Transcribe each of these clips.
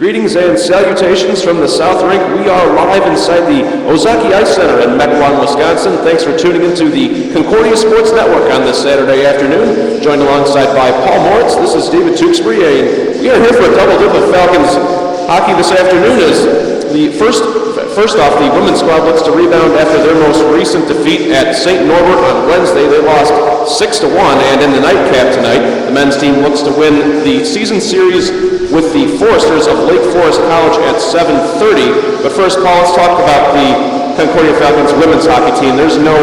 Greetings and salutations from the South Rink. We are live inside the Ozaki Ice Center in Mequon, Wisconsin. Thanks for tuning into the Concordia Sports Network on this Saturday afternoon. Joined alongside by Paul Moritz. This is David Tewksbury, and we are here for a double dip of Falcons hockey this afternoon. As the first off, the women's squad looks to rebound after their most recent defeat at St. Norbert on Wednesday. They lost 6-1, and in the nightcap tonight, the men's team looks to win the season series with the Foresters of Lake Forest College at 7:30. But first, Paul, let's talk about the Concordia Falcons women's hockey team. There's no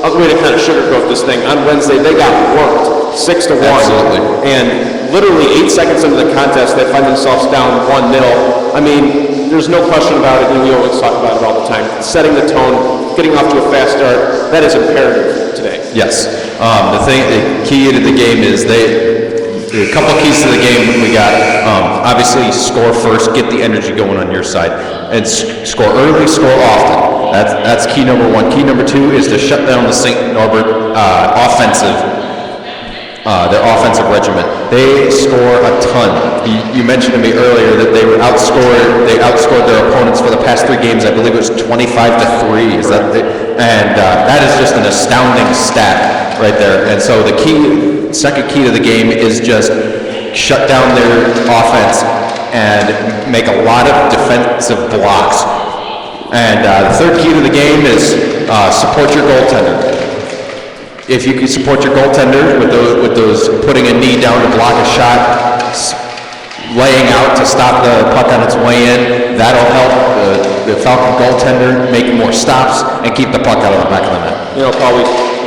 other way to kind of sugarcoat this thing. On Wednesday, they got worked 6-1. Absolutely. And literally 8 seconds into the contest, they find themselves down 1-0. I mean, there's no question about it, and we always talk about it all the time. Setting the tone, getting off to a fast start, that is imperative today. Yes. The key to the game is a couple of keys to the game we got. Obviously, score first, get the energy going on your side, and score early, score often. That's key number one. Key number two is to shut down the St. Norbert their offensive regiment. They score a ton. You mentioned to me earlier that they outscored their opponents for the past 3 games. I believe it was 25-3. That is just an astounding stat right there. And so the second key to the game is just shut down their offense and make a lot of defensive blocks. And the third key to the game is support your goaltender. If you can support your goaltender with those putting a knee down to block a shot, laying out to stop the puck on its way in, that'll help the Falcon goaltender make more stops and keep the puck out of the back of the net. You know, Paul, we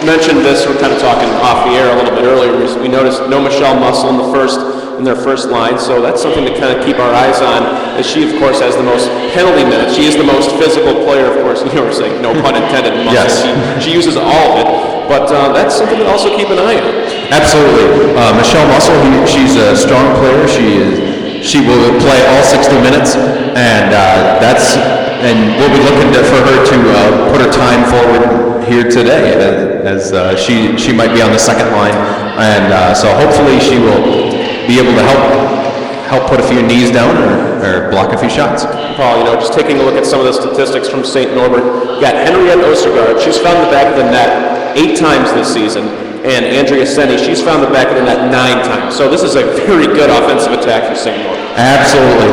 mentioned this, we're kind of talking off the air a little bit earlier. We noticed no Michelle Mussel in their first line, so that's something to kind of keep our eyes on, as she, of course, has the most penalty minutes. She is the most physical player, of course. You were saying, no pun intended, Mussel. Yes. She uses all of it, but that's something to also keep an eye on. Absolutely. Michelle Mussel, she's a strong player. She will play all 60 minutes, and we'll be looking for her to put her time forward here today, as she might be on the second line, and so hopefully she will be able to help put a few knees down or block a few shots. Paul, just taking a look at some of the statistics from St. Norbert, you got Henriette Ostergaard. She's found the back of the net 8 times this season, and Andrea Senni, she's found the back of the net 9 times. So this is a very good offensive attack for St. Norbert. Absolutely.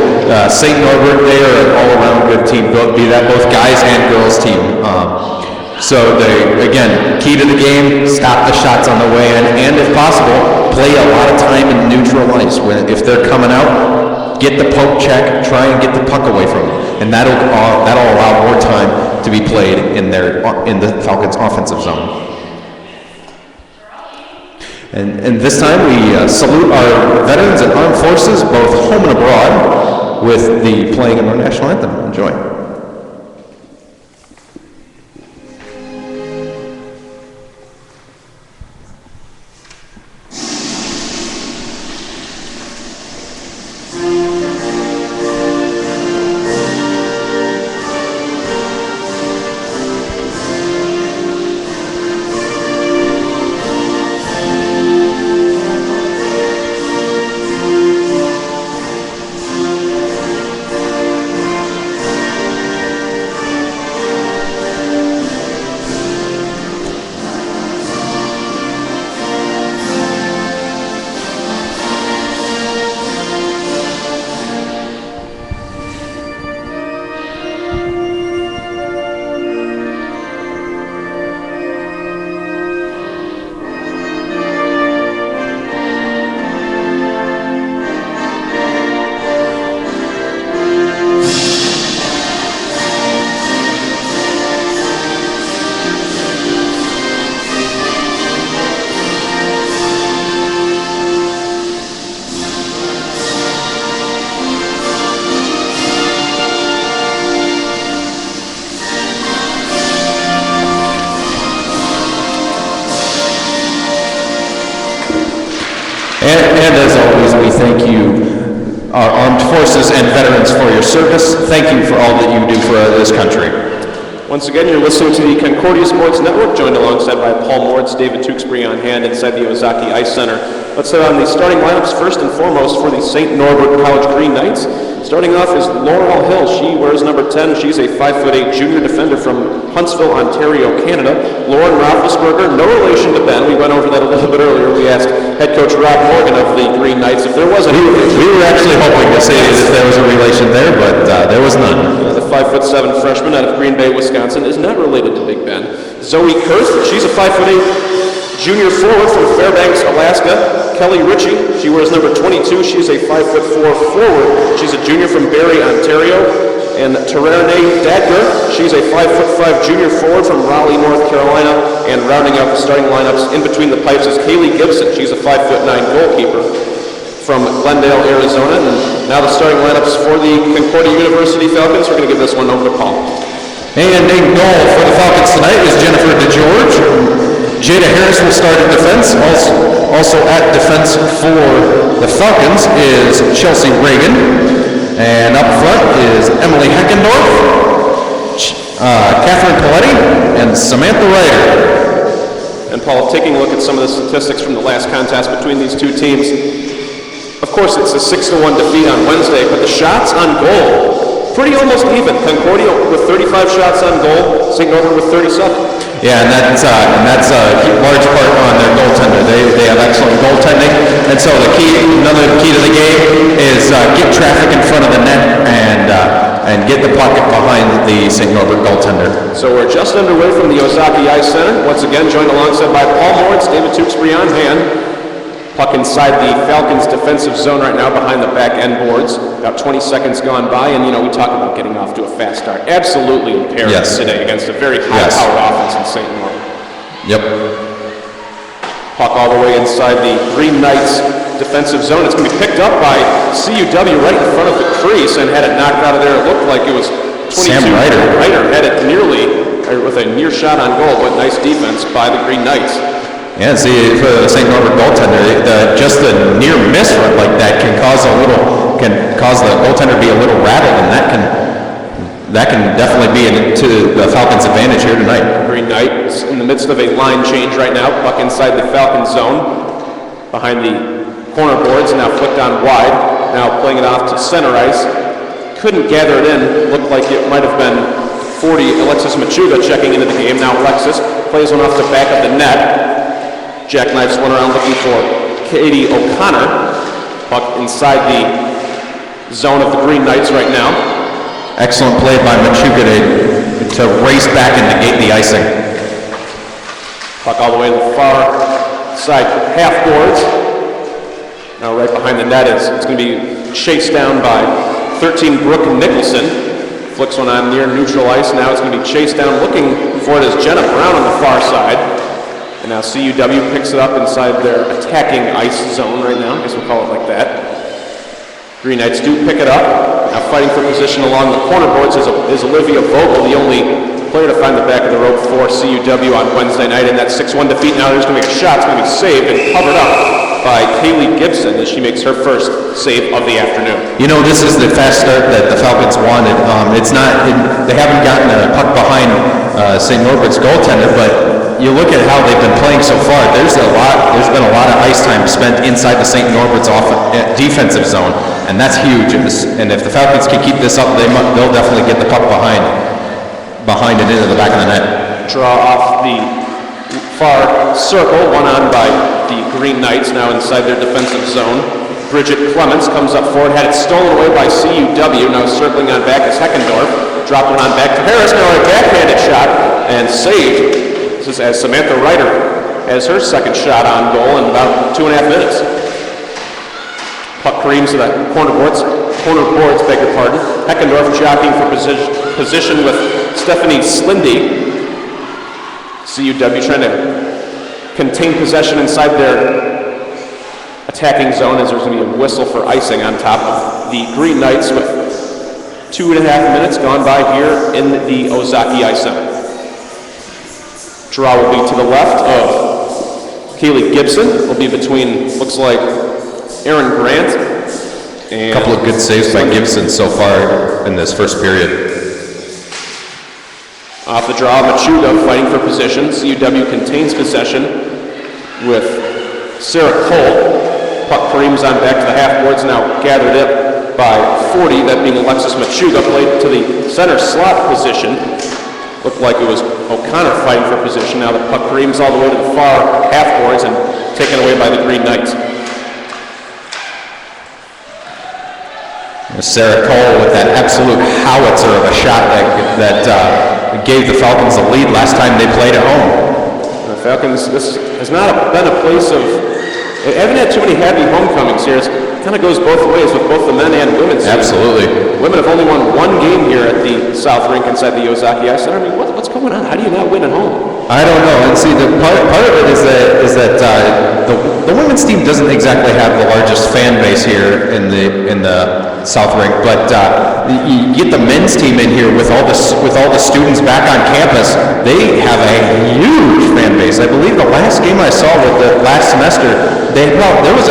St. Norbert, they are an all-around good team, be that both guys and girls team. So again, key to the game, stop the shots on the way in, and if possible, play a lot of time in neutral ice. If they're coming out, get the poke check, try and get the puck away from them, and that'll allow more time to be played in the Falcons' offensive zone. And this time we salute our veterans and armed forces, both home and abroad, with the playing of our national anthem. Enjoy. And as always, we thank you, our armed forces and veterans, for your service. Thank you for all that you do for this country. Once again, you're listening to the Concordia Sports Network, joined alongside by Paul Moritz, David Tewksbury on hand inside the Ozaki Ice Center. Let's set on the starting lineups first and foremost for the St. Norbert College Green Knights. Starting off is Laurel Hill. She wears number 10. She's a 5'8" junior defender from Huntsville, Ontario, Canada. Lauren Roethlisberger, no relation to Ben. We went over that a little bit earlier. We asked head coach Rob Morgan of the Green Knights if there was any relation. We were actually hoping to say that there was a relation there, but there was none. The 5'7" freshman out of Green Bay, Wisconsin, is not related to Big Ben. Zoe Kurth, she's a 5'8" junior forward from Fairbanks, Alaska. Kelly Ritchie, she wears number 22. She's a 5'4" forward. She's a junior from Barrie, Ontario. And Tererne Dadger, she's a 5'5" junior forward from Raleigh, North Carolina. And rounding out the starting lineups in between the pipes is Kaylee Gibson. She's a 5'9" goalkeeper from Glendale, Arizona. And now the starting lineups for the Concordia University Falcons. We're going to give this one over to Paul. And in goal for the Falcons tonight is Jennifer DeGeorge. Jada Harris will start in defense. Also at defense for the Falcons is Chelsea Reagan. And up front is Emily Heckendorf, Catherine Coletti, and Samantha Ryder. And Paul, taking a look at some of the statistics from the last contest between these two teams, of course it's a 6-1 defeat on Wednesday, but the shots on goal, pretty almost even. Concordia with 35 shots on goal, St. Norbert with 37. Yeah, and that's a large part on their goaltender. They have excellent goaltending, and so another key to the game is get traffic in front of the net and get the puck behind the St. Norbert goaltender. So we're just underway from the Ozaki Ice Center. Once again, joined alongside by Paul Moritz, David Tewksbury on hand. Puck inside the Falcons' defensive zone right now behind the back end boards. About 20 seconds gone by, and we talk about getting off to a fast start. Absolutely imperative today against a very high-powered offense in St. Norbert. Yep. Puck all the way inside the Green Knights' defensive zone. It's going to be picked up by CUW right in front of the crease, and had it knocked out of there. It looked like it was 22. Sam Ryder. Ryder had it nearly with a near shot on goal, but nice defense by the Green Knights. Yeah, see, for the St. Norbert goaltender, just a near miss like that can cause the goaltender to be a little rattled, and that can definitely be to the Falcons' advantage here tonight. Green Knights in the midst of a line change right now. Puck inside the Falcons zone, behind the corner boards, now flicked on wide. Now playing it off to center ice. Couldn't gather it in. Looked like it might have been 40 Alexis Machuga checking into the game. Now Alexis plays one off the back of the net. Jackknifes one around looking for Katie O'Connor. Puck inside the zone of the Green Knights right now. Excellent play by Machuga to race back and negate the icing. Puck all the way to the far side half boards. Now right behind the net it's going to be chased down by 13 Brooke Nicholson. Flicks one on near neutral ice. Now it's going to be chased down. Looking for it is Jenna Brown on the far side. And now CUW picks it up inside their attacking ice zone right now. I guess we'll call it like that. Green Knights do pick it up. Now fighting for position along the corner boards is Olivia Vogel, the only player to find the back of the rope for CUW on Wednesday night. In that 6-1 defeat, now there's going to be a shot. It's going to be saved and covered up by Kaylee Gibson as she makes her first save of the afternoon. This is the fast start that the Falcons wanted. They haven't gotten a puck behind St. Norbert's goaltender, but you look at how they've been playing so far. There's been a lot of ice time spent inside the St. Norbert's defensive zone, and that's huge. And if the Falcons can keep this up, they'll definitely get the puck behind and into the back of the net. Draw off the far circle, one on by the Green Knights, now inside their defensive zone. Bridget Clements comes up forward, had it stolen away by CUW, now circling on back is Heckendorf. Dropped one on back to Harris, now a backhanded shot, and saved. This is as Samantha Ryder has her second shot on goal in about 2.5 minutes. Puck creams to the corner boards, beg your pardon. Heckendorf jockeying for position with Stephanie Slindy. CUW trying to contain possession inside their attacking zone as there's going to be a whistle for icing on top of the Green Knights with 2.5 minutes gone by here in the Ozaki Ice Center. Draw will be to the left of Kaylee Gibson. Will be between, looks like, Aaron Grant. And a couple of good saves by Gibson so far in this first period. Off the draw, Machuga fighting for position. CUW contains possession with Sarah Cole. Puck creams on back to the half boards, now gathered up by 40, that being Alexis Machuga, played to the center slot position. Looked like it was O'Connor fighting for position. Now the puck creams all the way to the far half boards and taken away by the Green Knights. Sarah Cole with that absolute howitzer of a shot that gave the Falcons the lead last time they played at home. The Falcons, this has not been a place of, they haven't had too many happy homecomings here. It kind of goes both ways with both the men and women's team. Absolutely. Women have only won one game here at the South Rink inside the Ozaki Ice Center. I mean, what's going on? How do you not win at home? I don't know. And see, the part of it is that the women's team doesn't exactly have the largest fan base here in the South Rink, but you get the men's team in here with all the students back on campus. They have a huge fan base. I believe the last game I saw with the last semester, there was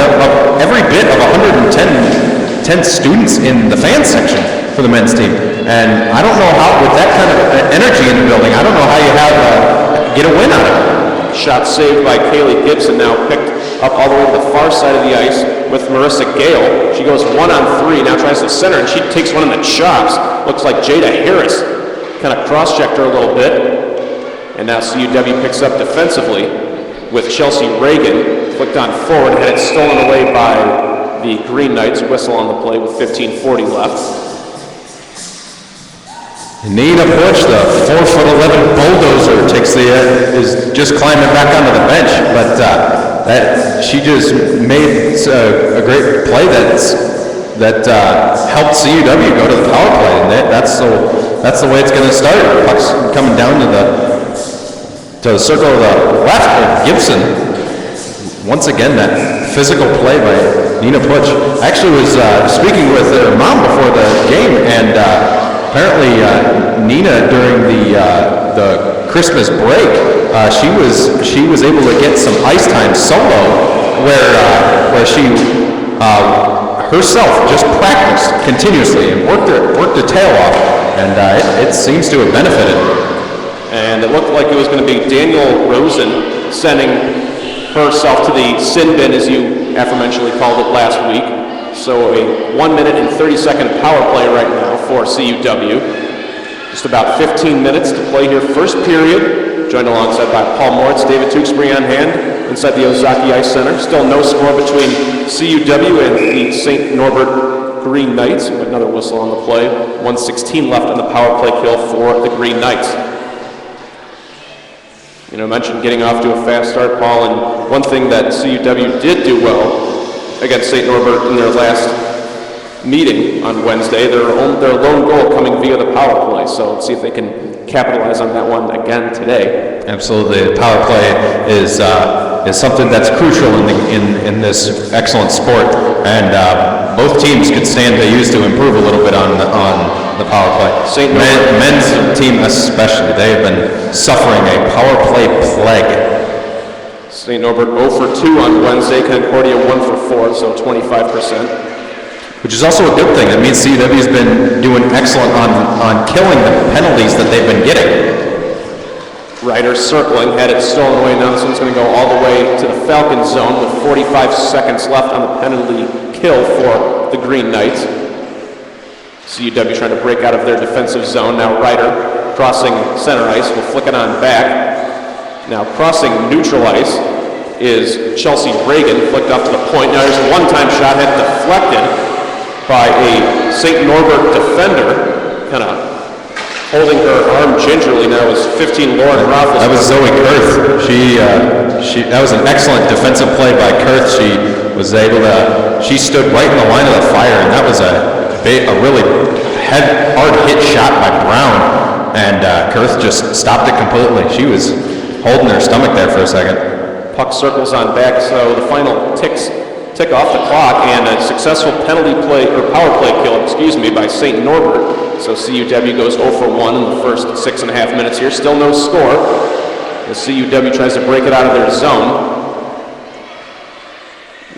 every bit of 110 students in the fan section for the men's team. And I don't know how, with that kind of energy in the building, I don't know how you get a win out of it. Shot saved by Kaylee Gibson, now picked up all the way to the far side of the ice with Marissa Gale. She goes 1-on-3, now tries to center, and she takes one in the chops. Looks like Jada Harris kind of cross-checked her a little bit. And now CUW picks up defensively with Chelsea Reagan, flicked on forward, had it stolen away by the Green Knights. Whistle on the play with 15:40 left. Nina Butch, the 4'11" bulldozer, is just climbing back onto the bench, but she just made a great play that helped CUW go to the power play, and that's the way it's going to start. Puck's coming down to the circle of the left of Gibson. Once again, that physical play by Nina Butch. I actually was speaking with her mom before the game, and apparently, Nina, during the Christmas break, she was able to get some ice time solo, where she herself just practiced continuously and worked her tail off, and it seems to have benefited. And it looked like it was going to be Daniel Rosen sending herself to the sin bin, as you aforementionedly called it last week. So a 1 minute and 30-second power play right now for CUW. Just about 15 minutes to play here. First period, joined alongside by Paul Moritz, David Tewksbury on hand inside the Ozaki Ice Center. Still no score between CUW and the St. Norbert Green Knights. Another whistle on the play. 1:16 left on the power play kill for the Green Knights. You know, I mentioned getting off to a fast start, Paul, and one thing that CUW did do well against St. Norbert in their last meeting on Wednesday, their lone goal coming via the power play. So let's see if they can capitalize on that one again today. Absolutely, the power play is something that's crucial in this excellent sport, and both teams could stand to use to improve a little bit on the power play. Men's team especially, they have been suffering a power play plague. St. Norbert 0 for 2 on Wednesday, Concordia 1 for 4, so 25%. Which is also a good thing. That means CUW's been doing excellent on killing the penalties that they've been getting. Ryder circling, had it stolen away. Now this one's going to go all the way to the Falcon zone with 45 seconds left on the penalty kill for the Green Knights. CUW trying to break out of their defensive zone. Now Ryder crossing center ice will flick it on back. Now crossing neutral ice is Chelsea Reagan, flicked off to the point. Now there's a one-time shot, had deflected by a St. Norbert defender, kind of holding her arm gingerly. Now is 15 Lauren Rothfuss. That was Zoe Kurth. That was an excellent defensive play by Kurth. She stood right in the line of the fire, and that was a really hard hit shot by Brown, and Kurth just stopped it completely. She was holding her stomach there for a second. Puck circles on back, so the final tick off the clock, and a successful penalty play, or power play kill, by St. Norbert. So CUW goes 0 for 1 in the first 6.5 minutes here. Still no score. The CUW tries to break it out of their zone.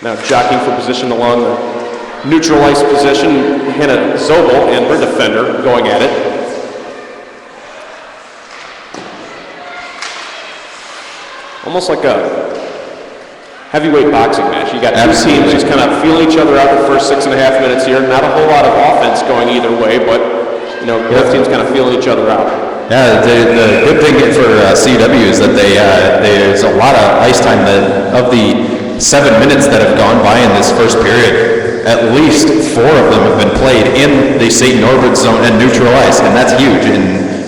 Now jockeying for position along the neutral ice position, Hannah Zobel and her defender going at it. Almost like a heavyweight boxing match. You got two Absolutely. teams just kind of feeling each other out the first 6.5 minutes here. Not a whole lot of offense going either way, but both teams kind of feeling each other out. Yeah, the good thing for CW is that there's a lot of ice time. Of the 7 minutes that have gone by in this first period, at least 4 of them have been played in the St. Norbert zone and neutral ice, and that's huge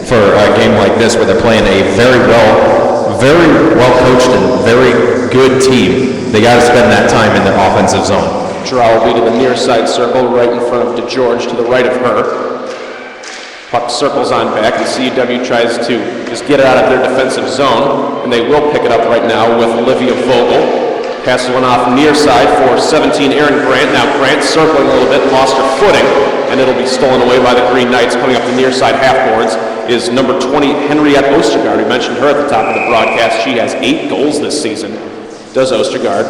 for a game like this where they're playing a very well coached and very good team. They got to spend that time in the offensive zone. Draw will be to the near side circle, right in front of DeGeorge, to the right of her. Puck circles on back, and CUW tries to just get it out of their defensive zone, and they will pick it up right now with Olivia Vogel. Passes one off near side for 17, Erin Grant. Now Grant circling a little bit, lost her footing, and it'll be stolen away by the Green Knights. Coming up the near side half boards is number 20, Henriette Ostergaard. We mentioned her at the top of the broadcast. She has 8 goals this season, does Ostergaard,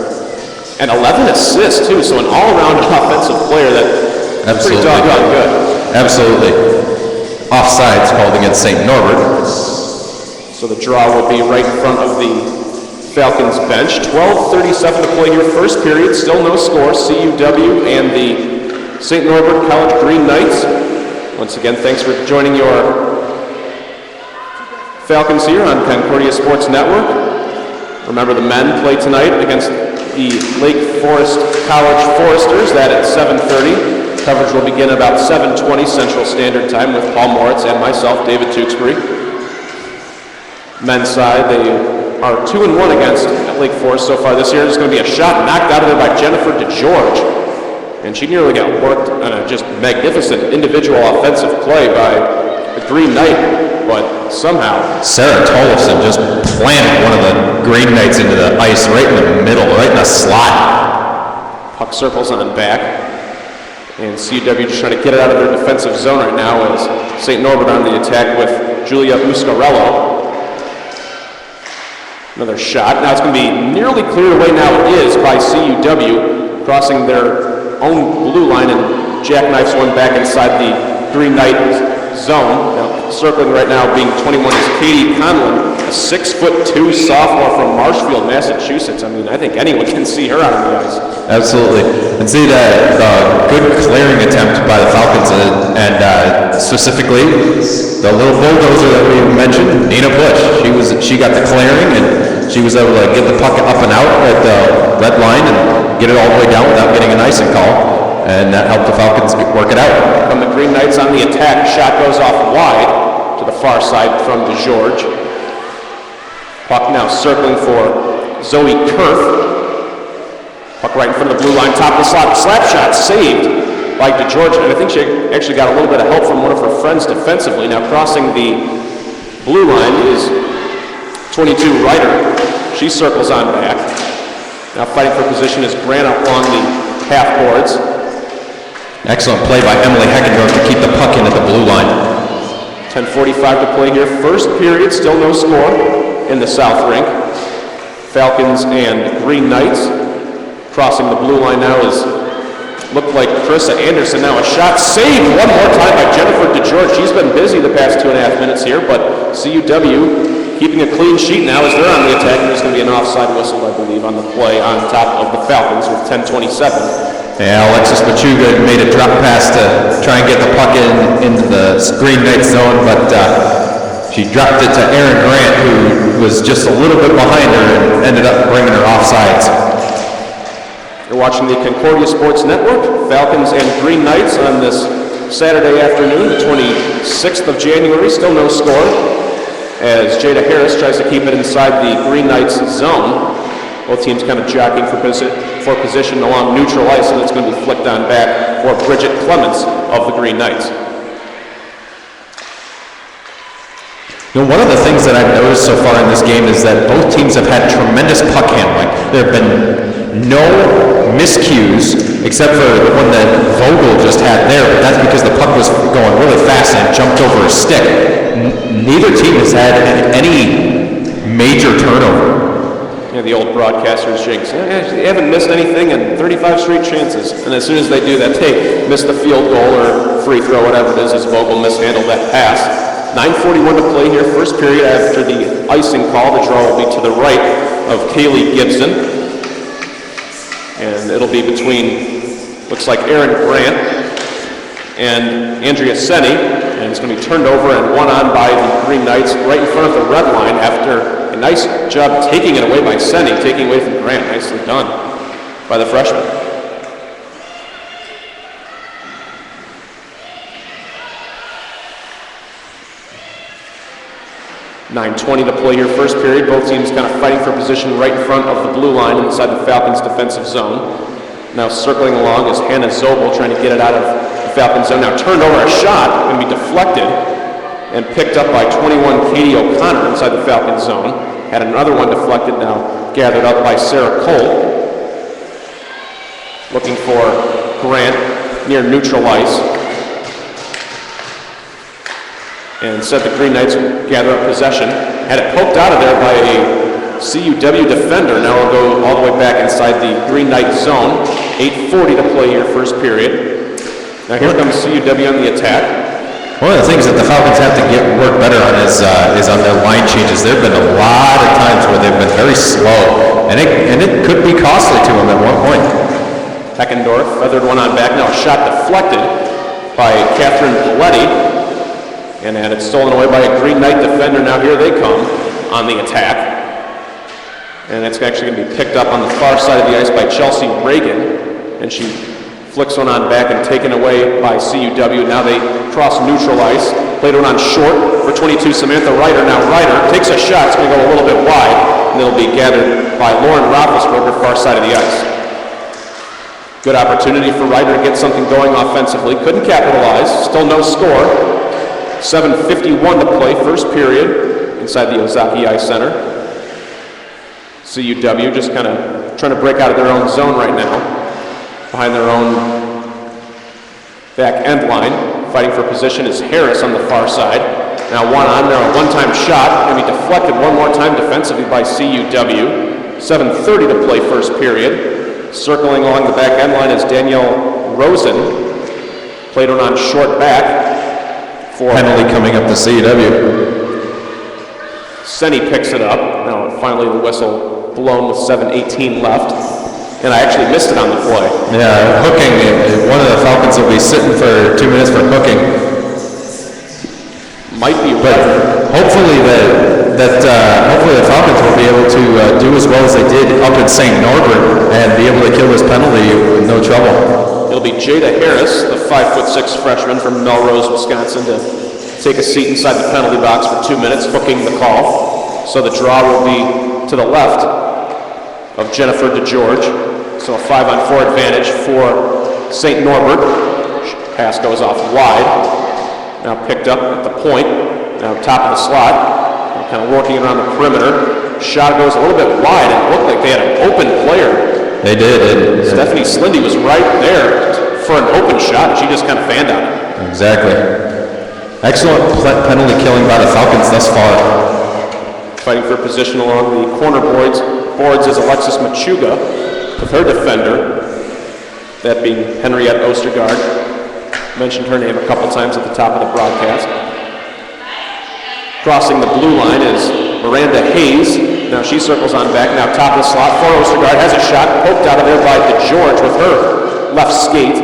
and 11 assists too, so an all-around offensive player that's pretty doggone good. Absolutely. Offsides called against St. Norbert. So the draw will be right in front of the Falcons bench. 12:37 to play here, first period, still no score. CUW and the St. Norbert College Green Knights. Once again, thanks for joining your Falcons here on Concordia Sports Network. Remember, the men play tonight against the Lake Forest College Foresters, that at 7:30. Coverage will begin about 7:20 Central Standard Time with Paul Moritz and myself, David Tewksbury. Men's side, they are 2-1 against Lake Forest so far this year. There's going to be a shot knocked out of there by Jennifer DeGeorge. And she nearly got worked on a just magnificent individual offensive play by the Green Knight, but somehow Sarah Tollefson just planted one of the Green Knights into the ice right in the middle, right in the slot. Puck circles on back. And CUW just trying to get it out of their defensive zone right now as St. Norbert on the attack with Julia Uscarello. Another shot. Now it's going to be nearly cleared away. Now it is by CUW, crossing their own blue line and jackknifes one back inside the Green Knight zone. Now, circling right now, being 21 is Katie Conlon, a 6'2" sophomore from Marshfield, Massachusetts. I mean, I think anyone can see her out on the ice. Absolutely. And see that good clearing attempt by the Falcons and specifically the little bulldozer that we mentioned, Nina Bush. She got the clearing and she was able to get the puck up and out at the red line and get it all the way down without getting an icing call. And that helped the Falcons work it out. From the Green Knights on the attack, shot goes off wide to the far side from DeGeorge. Puck now circling for Zoe Kurth. Puck right in front of the blue line, top of the slot, slap shot saved by DeGeorge, and I think she actually got a little bit of help from one of her friends defensively. Now crossing the blue line is 22 Ryder. She circles on back. Now fighting for position is Grant along the half boards. Excellent play by Emily Heckendorf to keep the puck in at the blue line. 10:45 to play here. First period, still no score in the South Rink. Falcons and Green Knights. Crossing the blue line now is, looked like Carissa Anderson. Now a shot saved one more time by Jennifer DeGeorge. She's been busy the past 2.5 minutes here, but CUW keeping a clean sheet now as they're on the attack. There's going to be an offside whistle, I believe, on the play on top of the Falcons with 10:27. Yeah, Alexis Machuga made a drop pass to try and get the puck into the Green Knights zone, but she dropped it to Erin Grant, who was just a little bit behind her and ended up bringing her offsides. You're watching the Concordia Sports Network, Falcons and Green Knights on this Saturday afternoon, the 26th of January. Still no score as Jada Harris tries to keep it inside the Green Knights zone. Both teams kind of jockeying for position along neutral ice, and it's going to be flicked on back for Bridget Clements of the Green Knights. You know, one of the things that I've noticed so far in this game is that both teams have had tremendous puck handling. There have been no miscues except for the one that Vogel just had there, but that's because the puck was going really fast and it jumped over a stick. Neither team has had any major turnover. Yeah, the old broadcasters jinx. They haven't missed anything in 35 straight chances. And as soon as they do that, they miss the field goal or free throw, whatever it is, as Vogel mishandled that pass. 9:41 to play here, first period after the icing call. The draw will be to the right of Kaylee Gibson. And it'll be between, looks like Aaron Grant and Andrea Senni, and it's going to be turned over and won on by the Green Knights right in front of the red line after a nice job taking it away by Senni, taking away from Grant. Nicely done by the freshman. .9:20 to play here, first period. Both teams kind of fighting for position right in front of the blue line inside the Falcons' defensive zone. Now circling along is Hannah Zobel trying to get it out of the Falcons zone. Now turned over, a shot, going to be deflected and picked up by 21 Katie O'Connor inside the Falcons zone. Had another one deflected, now gathered up by Sarah Cole. Looking for Grant near neutral ice. And instead the Green Knights gather up possession. Had it poked out of there by a CUW defender. Now we'll go all the way back inside the Green Knight zone. 8:40 to play here, first period. Now here comes CUW on the attack. One of the things that the Falcons have to work better on is on their line changes. There have been a lot of times where they've been very slow, and it could be costly to them at one point. Heckendorf feathered one on back. Now a shot deflected by Catherine Paletti, and had it stolen away by a Green Knight defender. Now here they come on the attack, and it's actually going to be picked up on the far side of the ice by Chelsea Reagan, and she flicks one on back and taken away by CUW. Now they cross neutral ice. Played one on short for 22, Samantha Ryder. Now Ryder takes a shot. It's going to go a little bit wide, and it'll be gathered by Lauren Roethlisberger, far side of the ice. Good opportunity for Ryder to get something going offensively. Couldn't capitalize. Still no score. 7:51 to play, first period, inside the Ozaki Ice Center. CUW just kind of trying to break out of their own zone right now, behind their own back end line. Fighting for position is Harris on the far side. Now one on there, a one-time shot, going to be deflected one more time defensively by CUW. 7:30 to play, first period. Circling along the back end line is Danielle Rosen. Played one on short back. Penalty coming up to CUW. Senni picks it up. Now finally the whistle blown with 7:18 left. And I actually missed it on the play. Yeah, hooking. One of the Falcons will be sitting for 2 minutes for hooking. Might be but hopefully hopefully the Falcons will be able to do as well as they did up in St. Norbert and be able to kill this penalty with no trouble. It'll be Jada Harris, the 5'6" freshman from Melrose, Wisconsin, to take a seat inside the penalty box for 2 minutes, hooking the call. So the draw will be to the left of Jennifer DeGeorge. So a 5-on-4 advantage for St. Norbert. Pass goes off wide. Now picked up at the point. Now top of the slot. Now kind of working around the perimeter. Shot goes a little bit wide. It looked like they had an open player. They did. Stephanie Slindy was right there for an open shot. She just kind of fanned on it. Exactly. Excellent penalty killing by the Falcons thus far. Fighting for position along the corner boards is Alexis Machuga with her defender, that being Henriette Ostergaard. Mentioned her name a couple times at the top of the broadcast. Crossing the blue line is Miranda Hayes. Now she circles on back. Now top of the slot for Ostergaard. Has a shot poked out of there by DeGeorge with her left skate.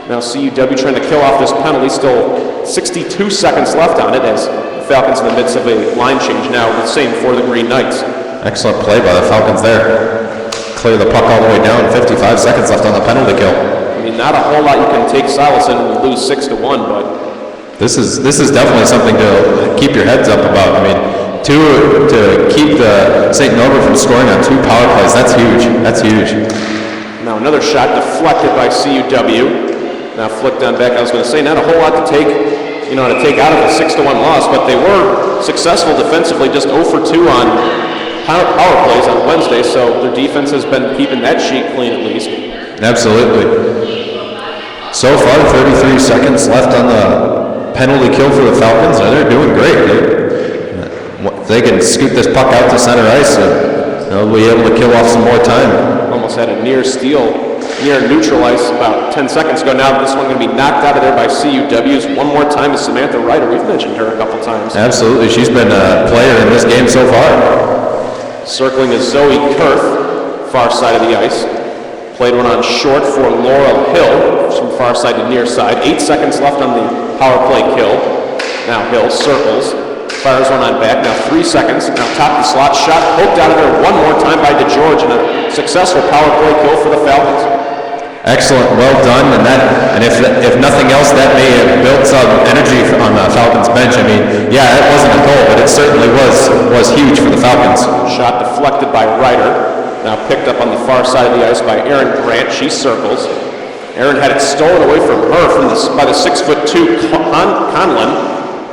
Now CUW trying to kill off this penalty. Still 62 seconds left on it as the Falcons in the midst of a line change now. The same for the Green Knights. Excellent play by the Falcons there. Clear the puck all the way down. 55 seconds left on the penalty kill. I mean, not a whole lot you can take solace in and lose 6-1, but this is definitely something to keep your heads up about. I mean, to keep the St. Norbert from scoring on 2 power plays, that's huge. That's huge. Now another shot deflected by CUW. Now flicked on back. I was going to say, not a whole lot to take out of a 6-1 loss, but they were successful defensively, just 0 for 2 on power plays on Wednesday, so their defense has been keeping that sheet clean at least. Absolutely. So far, 33 seconds left on the penalty kill for the Falcons, and they're doing great. They can scoot this puck out to center ice, and they'll be able to kill off some more time. Almost had a near steal, near neutral ice about 10 seconds ago. Now this one going to be knocked out of there by CUW's. One more time is Samantha Ryder. We've mentioned her a couple times. Absolutely. She's been a player in this game so far. Circling is Zoe Kurth, far side of the ice. Played one on short for Laurel Hill from far side to near side. 8 seconds left on the power play kill. Now Hill circles, fires one on back. Now 3 seconds. Now top the slot shot, poked out of there one more time by DeGeorge, and a successful power play kill for the Falcons. Excellent, well done, and if nothing else, that may have built some energy on the Falcons bench. I mean, yeah, it wasn't a goal, but it certainly was huge for the Falcons. Shot deflected by Ryder. Now picked up on the far side of the ice by Erin Grant. She circles. Erin had it stolen away from her by the 6'2" Conlon.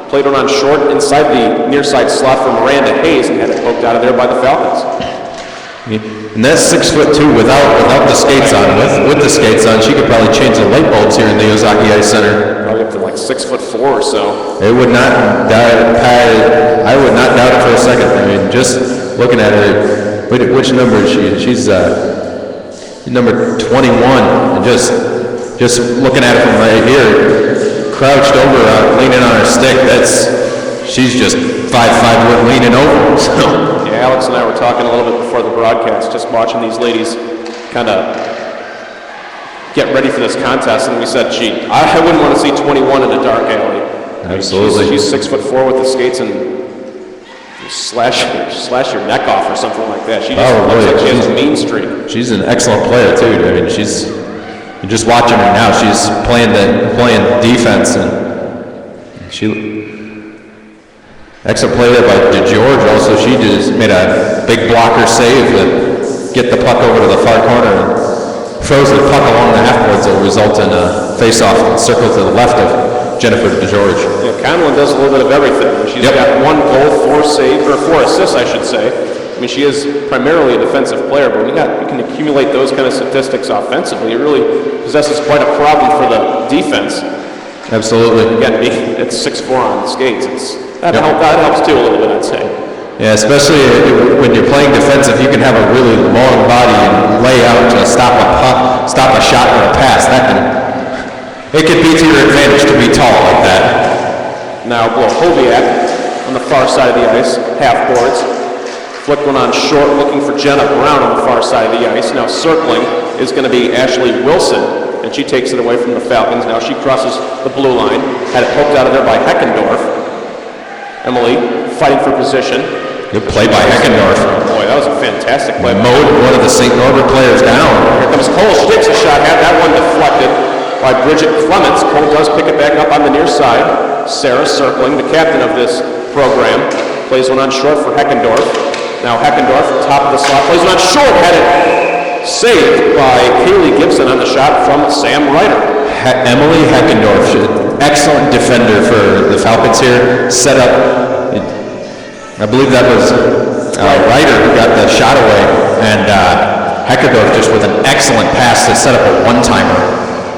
Played one on short inside the near side slot for Miranda Hayes and had it poked out of there by the Falcons. And that's 6'2" without the skates on. With the skates on, she could probably change the light bulbs here in the Ozaki Ice Center. Probably up to like 6'4" or so. It would not doubt. I would not doubt it for a second. I mean, just looking at her. Which number is she? She's number 21, and just looking at it from right here, crouched over, leaning on her stick. She's just 5'5" leaning over. So. Yeah, Alex and I were talking a little bit before the broadcast, just watching these ladies kind of get ready for this contest, and we said, gee, I wouldn't want to see 21 in a dark alley. Absolutely. I mean, she's 6'4" with the skates and slash your neck off or something like that. She just looks like she has a mean streak. She's an excellent player too. I mean, you're just watching her now. She's playing defense, and excellent play there by DeGeorge. Also, she just made a big blocker save to get the puck over to the far corner and froze the puck along the half boards that will result in a face-off circle to the left of Jennifer DeGeorge. Yeah, Conlon does a little bit of everything. She's got 1 goal, 4 assists, I should say. I mean, she is primarily a defensive player, but we can accumulate those kind of statistics offensively. It really possesses quite a problem for the defense. Absolutely. Again, it's 6'4" on skates. That helps too a little bit, I'd say. Yeah, especially when you're playing defensive, you can have a really long body and lay out to stop a shot or a pass. It could be to your advantage to be tall like that. Now Blochowiak on the far side of the ice, half boards. Flicked one on short, looking for Jenna Brown on the far side of the ice. Now circling is going to be Ashley Wilson, and she takes it away from the Falcons. Now she crosses the blue line, had it poked out of there by Heckendorf. Emily fighting for position. Good play by Heckendorf. Boy, that was a fantastic play. Mowed one of the St. Norbert players down. Here comes Cole. She takes a shot, had that one deflected by Bridget Clements. Cole does pick it back up on the near side. Sarah circling, the captain of this program, plays one on short for Heckendorf. Now Heckendorf, top of the slot, plays one on short, had it saved by Kaylee Gibson on the shot from Sam Ryder. Emily Heckendorf, excellent defender for the Falcons here. Set up, I believe that was Ryder who got the shot away, and Heckendorf just with an excellent pass to set up a one-timer.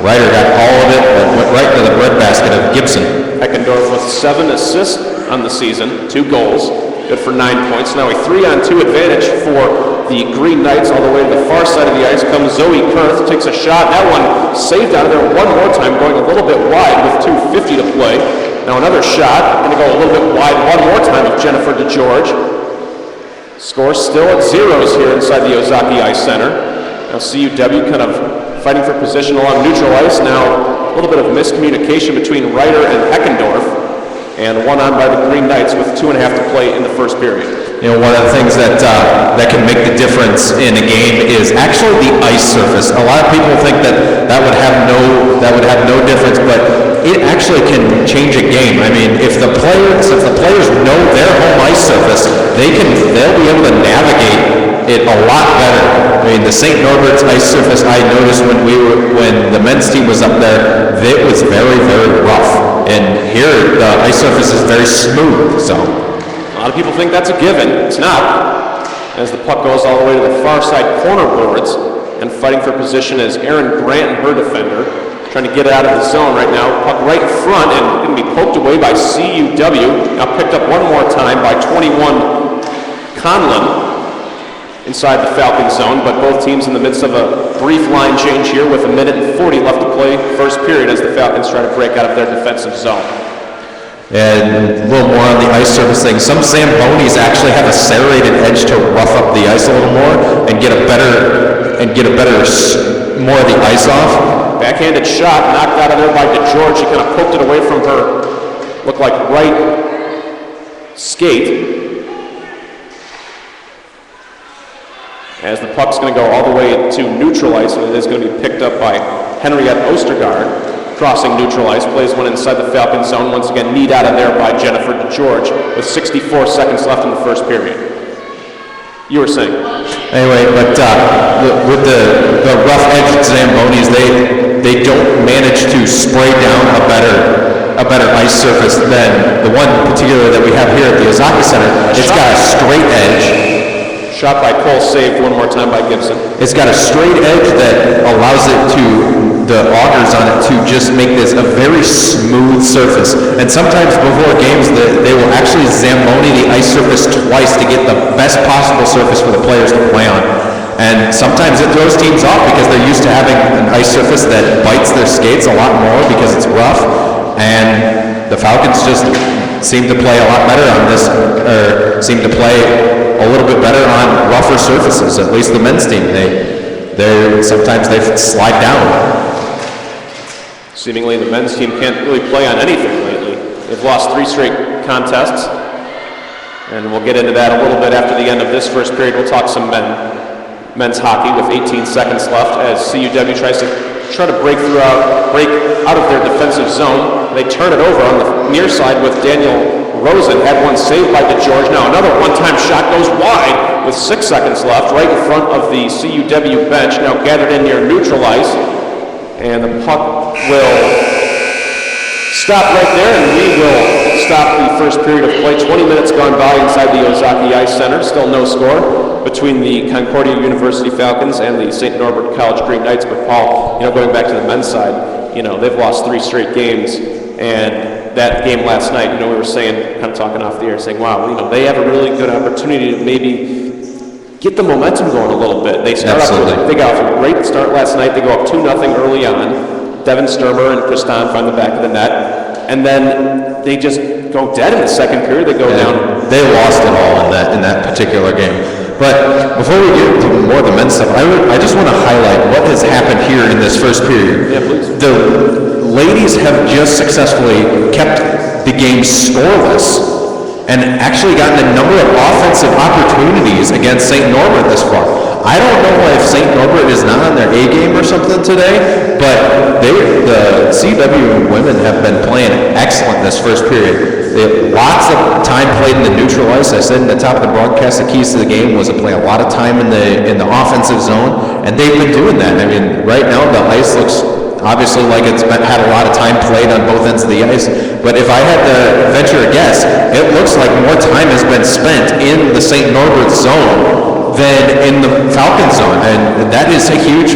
Ryder got all of it, but went right to the breadbasket of Gibson. Heckendorf with 7 assists on the season, 2 goals, good for 9 points. Now a 3-on-2 advantage for the Green Knights. All the way to the far side of the ice comes Zoe Kurth, takes a shot. That one saved out of there one more time, going a little bit wide with 2:50 to play. Now another shot, going to go a little bit wide one more time of Jennifer DeGeorge. Score still at zeros here inside the Ozaki Ice Center. Now CUW kind of fighting for position along neutral ice. Now a little bit of miscommunication between Ryder and Heckendorf, and one on by the Green Knights with 2.5 to play in the first period. You know, one of the things that can make the difference in a game is actually the ice surface. A lot of people think that would have no difference, but it actually can change a game. I mean, if the players know their home ice surface, they'll be able to navigate it a lot better. I mean, the St. Norbert's ice surface, I noticed when the men's team was up there, it was very, very rough. And here, the ice surface is very smooth, so. A lot of people think that's a given. It's not. As the puck goes all the way to the far side corner boards, and fighting for position is Erin Grant and her defender, trying to get it out of the zone right now. Puck right in front and going to be poked away by CUW. Now picked up one more time by 21 Conlon inside the Falcon zone, but both teams in the midst of a brief line change here with 1:40 left to play first period as the Falcons try to break out of their defensive zone. And a little more on the ice surface thing. Some Zambonis actually have a serrated edge to rough up the ice a little more and get a better and get more of the ice off. Backhanded shot, knocked out of there by DeGeorge. He kind of poked it away from her, looked like right skate. As the puck's going to go all the way to neutral ice, and it is going to be picked up by Henriette Ostergaard. Crossing neutral ice, plays one inside the Falcon zone. Once again, kneed out of there by Jennifer DeGeorge with 64 seconds left in the first period. You were saying? Anyway, but with the rough edge Zambonis, they don't manage to spray down a better ice surface than the one particular that we have here at the Ozaki Center. It's got a straight edge. Shot by Cole, saved one more time by Gibson. It's got a straight edge that allows the augers on it to just make this a very smooth surface. And sometimes before games, they will actually Zamboni the ice surface twice to get the best possible surface for the players to play on. And sometimes it throws teams off because they're used to having an ice surface that bites their skates a lot more because it's rough. And the Falcons just seem to play a lot better on this, or seem to play a little bit better on rougher surfaces, at least the men's team. Sometimes they slide down. Seemingly the men's team can't really play on anything lately. They've lost 3 straight contests, and we'll get into that a little bit after the end of this first period. We'll talk some men's hockey with 18 seconds left as CUW tries to break out of their defensive zone. They turn it over on the near side with Daniel Rosen. Had one saved by DeGeorge. Now another one-time shot goes wide with 6 seconds left right in front of the CUW bench, now gathered in near neutral ice. And the puck will stop right there, and we will stop the first period of play. 20 minutes gone by inside the Ozaki Ice Center. Still no score between the Concordia University Falcons and the St. Norbert College Green Knights. But Paul, going back to the men's side, they've lost 3 straight games. And that game last night, we were saying, kind of talking off the air, saying, wow, they have a really good opportunity to maybe get the momentum going a little bit. They got off to a great start last night. They go up 2-0 early on. Devin Sturmer and Kristan find the back of the net. And then they just go dead in the second period. They go down. They lost it all in that particular game. But before we get into more of the men's stuff, I just want to highlight what has happened here in this first period. Yeah, please. The ladies have just successfully kept the game scoreless and actually gotten a number of offensive opportunities against St. Norbert this far. I don't know if St. Norbert is not on their A game or something today, but the CW women have been playing excellent this first period. Lots of time played in the neutral ice. I said in the top of the broadcast, the keys to the game was to play a lot of time in the offensive zone, and they've been doing that. I mean, right now the ice looks obviously like it's had a lot of time played on both ends of the ice, but if I had to venture a guess, it looks like more time has been spent in the St. Norbert zone than in the Falcon zone, and that is a huge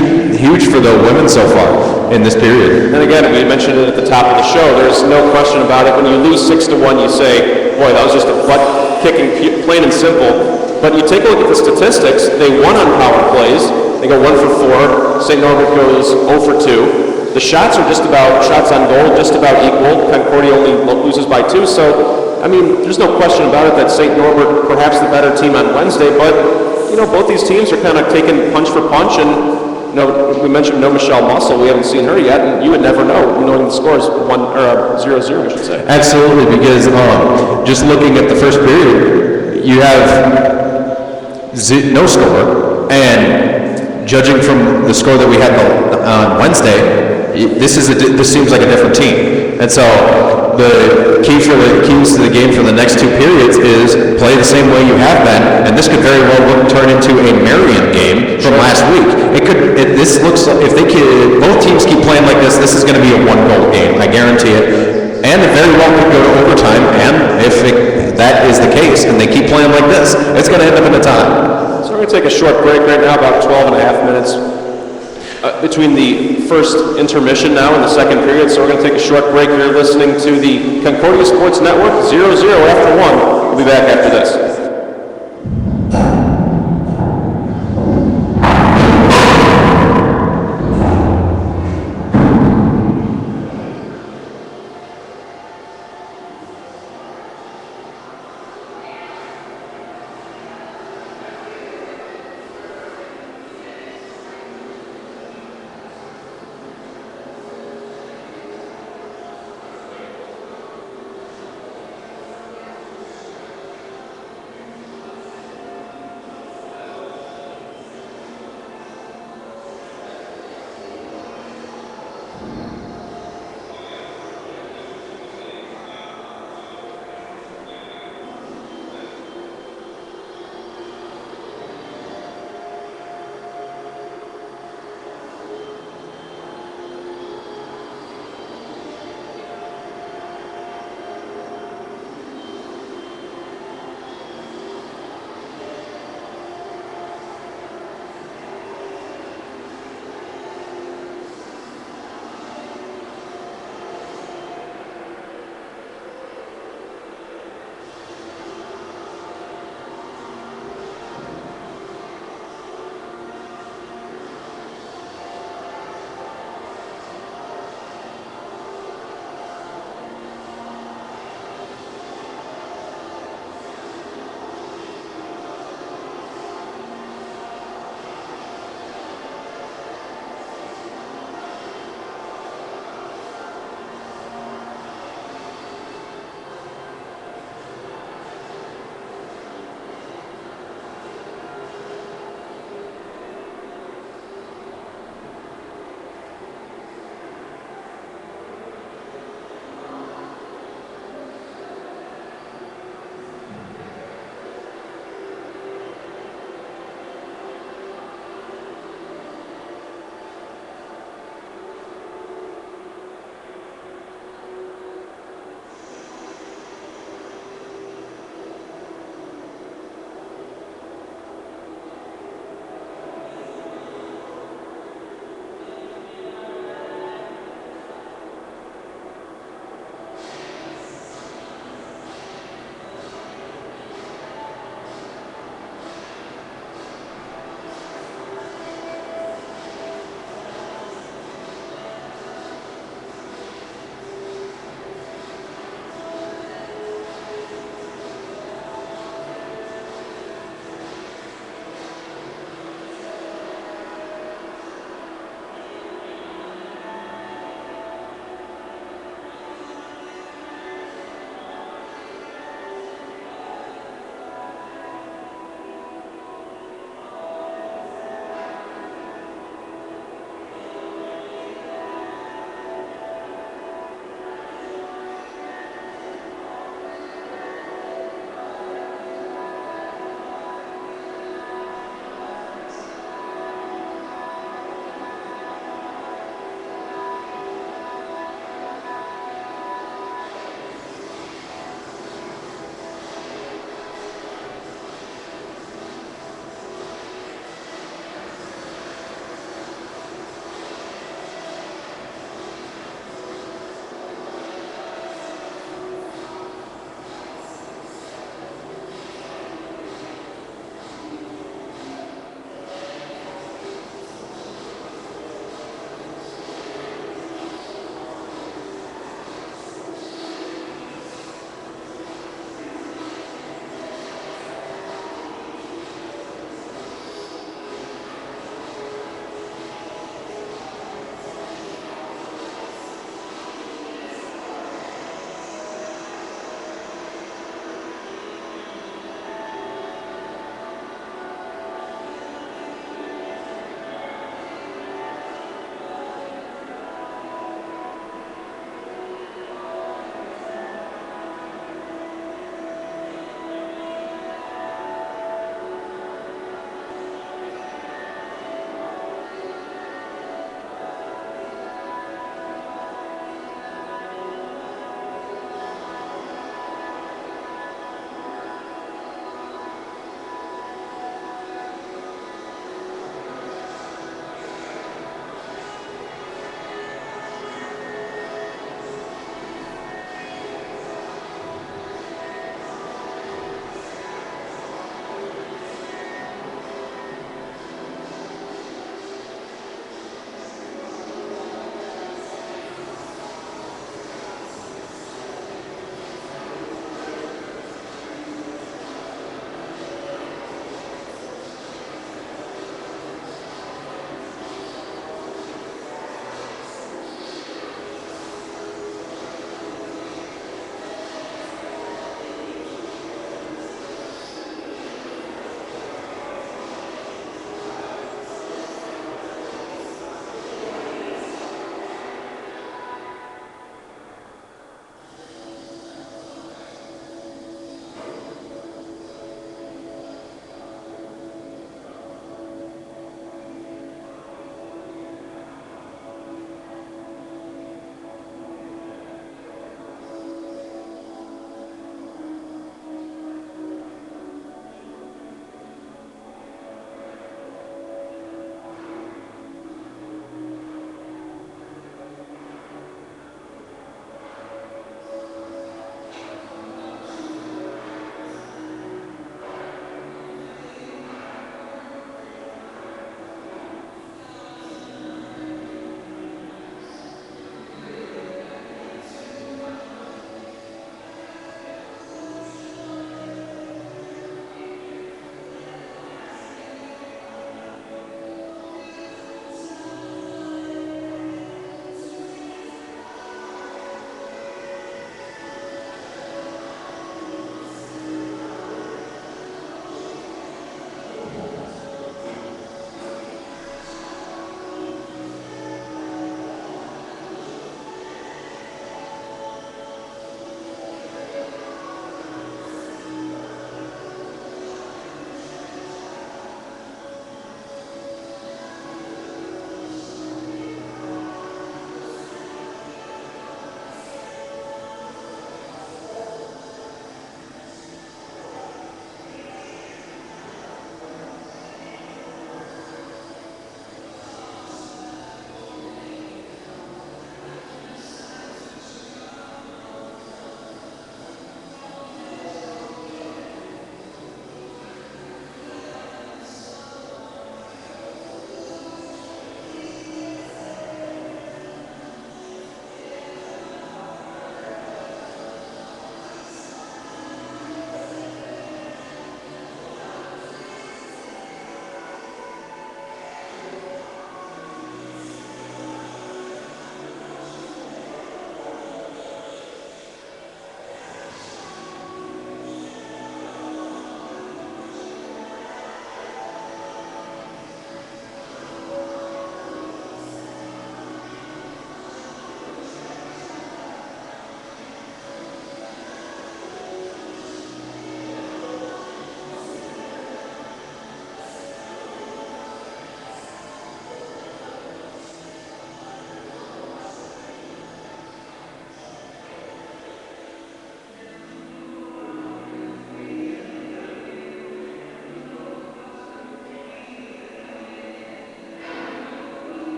for the women so far in this period. And again, we mentioned it at the top of the show, there's no question about it. When you lose 6-1, you say, boy, that was just a butt-kicking, plain and simple. But you take a look at the statistics, they won on power plays. They go 1 for 4. St. Norbert goes 0 for 2. The shots are shots on goal, just about equal. Concordia only loses by 2. So, I mean, there's no question about it that St. Norbert, perhaps the better team on Wednesday, but, both these teams are kind of taking punch for punch, and, we mentioned no Michelle Muscle. We haven't seen her yet, and you would never know, knowing the scores 0-0, I should say. Absolutely, because just looking at the first period, you have no score, and judging from the score that we had on Wednesday, this seems like a different team. And so the keys to the game for the next 2 periods is play the same way you have been, and this could very well turn into a Marion game from last week. This looks like if both teams keep playing like this is going to be a 1-goal game. I guarantee it. And it very well could go to overtime, and if that is the case, and they keep playing like this, it's going to end up in a tie. So we're going to take a short break right now, about 12 and a half minutes between the first intermission now and the second period. So we're going to take a short break. You're listening to the Concordia Sports Network, 0-0 after 1. We'll be back after this.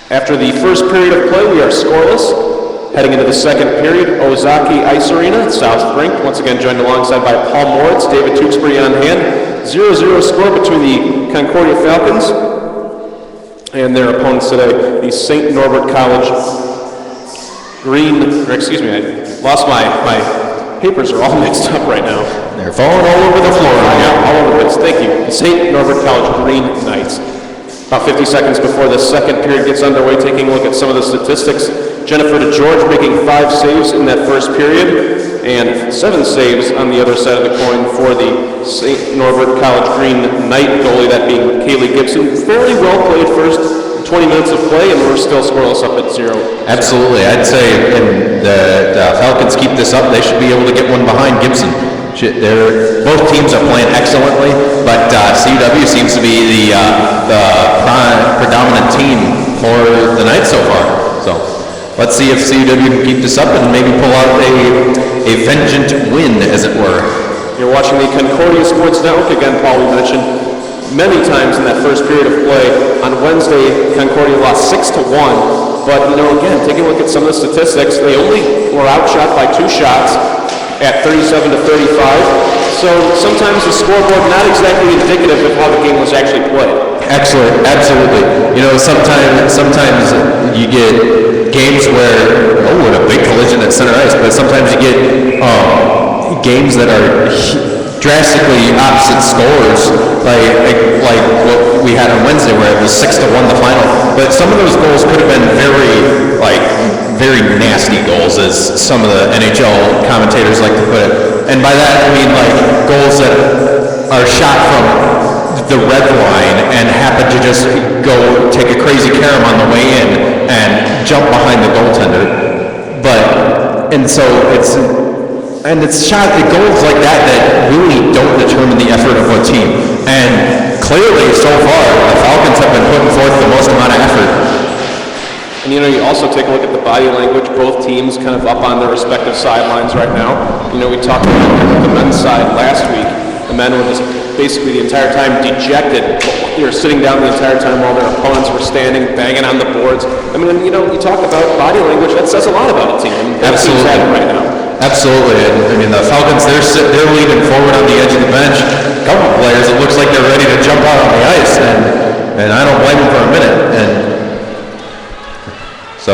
After the first period of play, we are scoreless. Heading into the second period, Ozaki Ice Arena, South Rink, once again joined alongside by Paul Moritz, David Tewksbury on hand. 0-0 score between the Concordia Falcons and their opponents today, the St. Norbert College I lost my papers are all mixed up right now. They're falling all over the floor. Yeah, all over the place. Thank you. The St. Norbert College Green Knights. About 50 seconds before the second period gets underway, taking a look at some of the statistics. Jennifer DeGeorge making 5 saves in that first period and 7 saves on the other side of the coin for the St. Norbert College Green Knight goalie, that being Kaylee Gibson. Fairly well played first 20 minutes of play, and we're still scoreless up at 0. Absolutely. I'd say if the Falcons keep this up, they should be able to get one behind Gibson. Both teams are playing excellently, but CUW seems to be the predominant team for the night so far. So let's see if CUW can keep this up and maybe pull out a vengeant win, as it were. You're watching the Concordia Sports Network. Again, Paul, we mentioned many times in that first period of play. On Wednesday, Concordia lost 6-1. But, again, taking a look at some of the statistics, they only were outshot by 2 shots at 37-35. So sometimes the scoreboard not exactly indicative of how the game was actually played. Excellent, absolutely. Sometimes you get games where, what a big collision at center ice, but sometimes you get games that are drastically opposite scores, like what we had on Wednesday, where it was 6-1 the final. But some of those goals could have been very nasty goals, as some of the NHL commentators like to put it. And by that I mean goals that are shot from the red line and happen to just go take a crazy carom on the way in and jump behind the goaltender. It's shot at goals like that really don't determine the effort of a team. And clearly, so far, the Falcons have been putting forth the most amount of effort. And you also take a look at the body language, both teams kind of up on their respective sidelines right now. We talked about the men's side last week. The men were just basically the entire time dejected. They were sitting down the entire time while their opponents were standing, banging on the boards. You talk about body language, that says a lot about a team. Absolutely. Right now. Absolutely. And the Falcons, they're leaning forward on the edge of the bench. A couple of players, it looks like they're ready to jump out on the ice, and I don't blame them for a minute. And so,